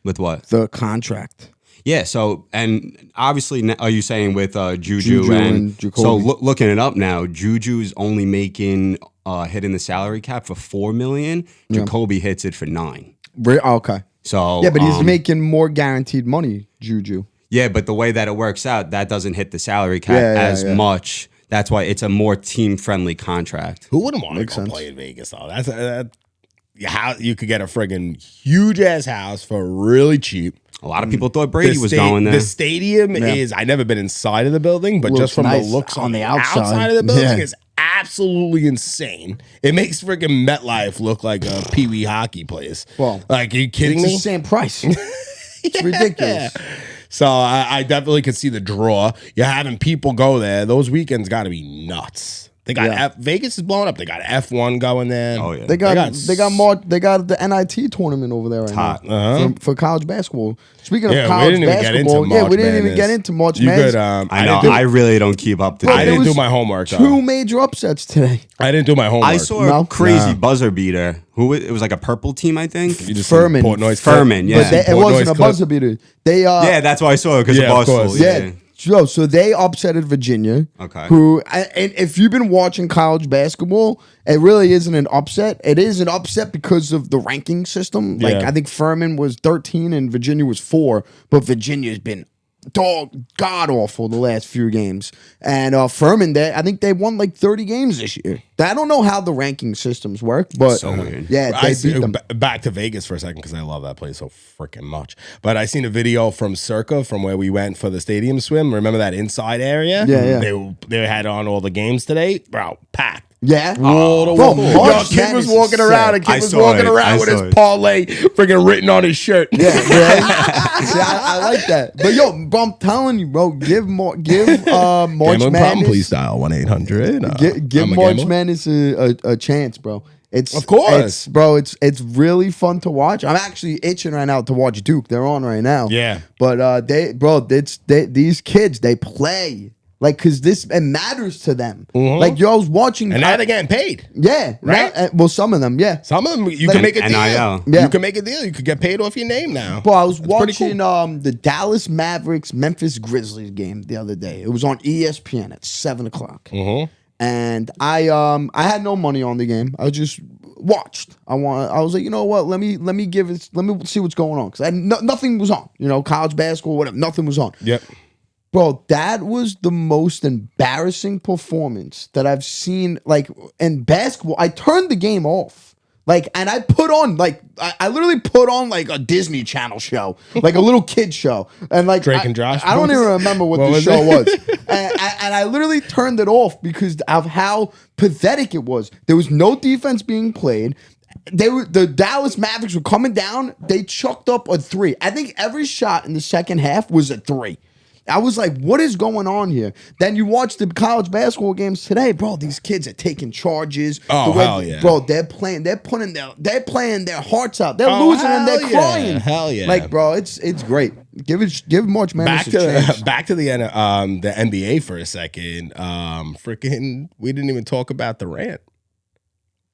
C: With what?
B: The contract.
C: Yeah, so, and obviously, are you saying with Juju
B: Juju
C: and
B: and Jacoby.
C: so looking it up now, Juju's only making hitting the salary cap for $4 million. Jacoby hits it for $9 million.
B: Okay.
C: So
B: Yeah, but he's making more guaranteed money, Juju.
C: yeah, but the way that it works out, that doesn't hit the salary cap as much. That's why it's a more team friendly contract.
A: Who wouldn't want to go play in Vegas though? That's how you could get a friggin' huge ass house for really cheap.
C: A lot of people thought Brady was going there.
A: The stadium is, I've never been inside of the building, but
B: Looks
A: just from
B: nice
A: the looks
B: on the outside.
A: of the building
B: Yeah.
A: is absolutely insane. It makes friggin' MetLife look like a Pee Wee hockey place.
B: Well,
A: like, are you kidding
B: It's
A: me?
B: the same price. It's ridiculous.
A: So I definitely could see the draw. You're having people go there. Those weekends got to be nuts. They got Vegas is blowing up. They got F1 going there.
C: Oh yeah,
B: They got the NIT tournament over there right now for college basketball. Speaking of college basketball, we didn't even get into March Madness.
C: I know. I really don't keep up to
B: Bro,
C: date.
A: I didn't do my homework.
B: Two major upsets today.
A: I didn't do my homework.
C: I saw a crazy buzzer beater. It was like a purple team, I think.
A: You just
B: Furman.
C: Furman, yeah.
B: But it wasn't a buzzer beater. They
C: yeah, that's why I saw it because
A: Yeah,
C: of
A: of course.
C: Barstool.
B: Yeah. So they upsetted Virginia.
C: Okay.
B: And if you've been watching college basketball, it really isn't an upset. It is an upset because of the ranking system. Like, I think Furman was 13 and Virginia was 4, but Virginia's been god awful the last few games. And Furman, I think they won like 30 games this year. I don't know how the ranking systems work, but
C: So weird.
B: yeah, they beat them.
A: Back to Vegas for a second because I love that place so freaking much. But I seen a video from Circa from where we went for the stadium swim. Remember that inside area?
B: Yeah.
A: They had on all the games today, bro. Packed.
B: Yeah.
A: Wall to
B: Bro,
A: wall. Yo,
B: March
A: kid was
B: Madness is
A: walking around. A
B: sick.
A: kid
C: I
A: was
C: saw
A: walking
C: it.
A: around
C: I
A: with
C: saw
A: his
C: it.
A: parlay freaking written on his shirt.
B: Yeah, right? See, I like that. But yo, bro, I'm telling you, bro, give March Madness.
A: dial 1-800.
B: Give March Madness a chance, bro. It's
A: Of course.
B: It's really fun to watch. I'm actually itching right now to watch Duke. They're on right now.
A: Yeah.
B: But these kids, they play. Like, because it matters to them. Like, I was watching.
A: And now they're getting paid.
B: Yeah.
A: Right?
B: Well, some of them, yeah.
A: Some of them, you can make a deal.
C: NIL.
B: Yeah.
A: You can make a deal. You could get paid off your name now.
B: Well, I was
A: That's pretty
B: watching the Dallas Mavericks Memphis Grizzlies game the other day. It was on ESPN at 7:00. And I had no money on the game. I just watched. I was like, you know what? Let me see what's going on because nothing was on. You know, college basketball, whatever. Nothing was on.
A: Yep.
B: Bro, that was the most embarrassing performance that I've seen, like, in basketball. I turned the game off. Like, and I put on, like, I literally put on, like, a Disney Channel show. Like, a little kid show. And, like,
A: Drake and Josh?
B: I don't even remember what the show was. And I literally turned it off because of how pathetic it was. There was no defense being played. The Dallas Mavericks were coming down. They chucked up a 3. I think every shot in the second half was a 3. I was like, what is going on here? Then you watch the college basketball games today, bro. These kids are taking charges.
A: Oh, hell yeah.
B: Bro, they're playing their hearts out. They're losing and they're
A: hell
B: crying.
A: yeah. Hell yeah.
B: Like, bro, it's great. Give March Madness a chance.
A: Back to the NBA for a second. Freaking, we didn't even talk about the rant.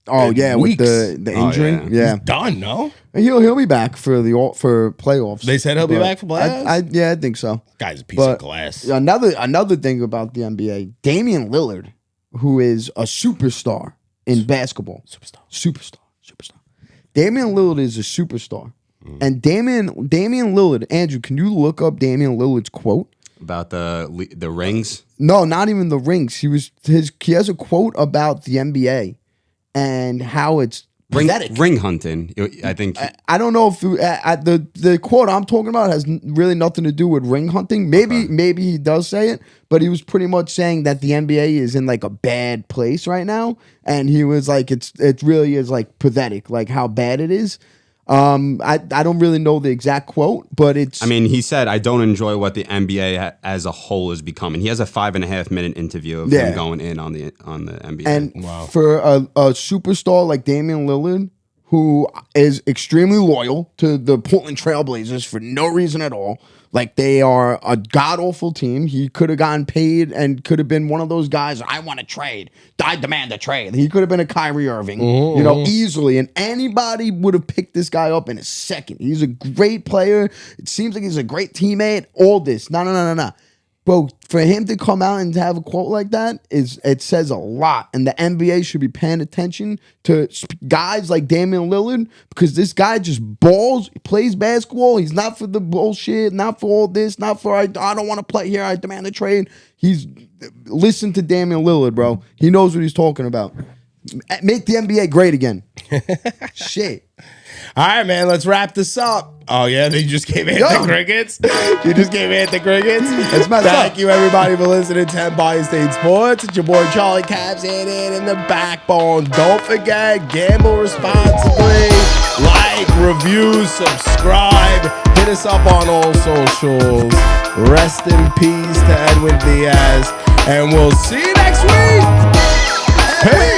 B: Oh yeah,
A: Weeks.
B: with the injury. Yeah.
A: He's done, no?
B: He'll be back for playoffs.
A: They said he'll be back for playoffs?
B: I think so.
A: Guy's a piece of glass.
B: Another thing about the NBA, Damian Lillard who is a superstar in basketball. Superstar. Damian Lillard is a superstar. And Damian Lillard, Andrew, can you look up Damian Lillard's quote?
C: About the rings?
B: No, not even the rings. He has a quote about the NBA and how it's pathetic.
C: Ring hunting, I think.
B: I don't know if the quote I'm talking about has really nothing to do with ring hunting. Maybe he does say it, but he was pretty much saying that the NBA is in like a bad place right now, and he was like, it really is like pathetic, like how bad it is. I don't really know the exact quote, but it's.
C: I mean, he said, "I don't enjoy what the NBA as a whole is becoming." He has a 5.5 minute interview of him going in on the NBA.
B: And for a superstar like Damian Lillard, who is extremely loyal to the Portland Trailblazers for no reason at all. Like, they are a god-awful team. He could have gotten paid and could have been one of those guys, I want to trade. I demand a trade. He could have been a Kyrie Irving, easily. And anybody would have picked this guy up in a second. He's a great player. It seems like he's a great teammate. All this. No. Bro, for him to come out and to have a quote like that, it says a lot. And the NBA should be paying attention to guys like Damian Lillard, because this guy just balls, plays basketball. He's not for the bullshit, not for all this, not for, I don't want to play here, I demand a trade. Listen to Damian Lillard, bro. He knows what he's talking about. Make the NBA great again. Shit.
A: All right, man, let's wrap this up. Oh, yeah, they just came in the crickets. You just came in the crickets. Thank you, everybody, for listening to Empire State Sports. It's your boy Charlie Caps in the backbone. Don't forget, gamble responsibly. Like, review, subscribe. Hit us up on all socials. Rest in peace to Edwin Diaz. And we'll see you next week. Hey.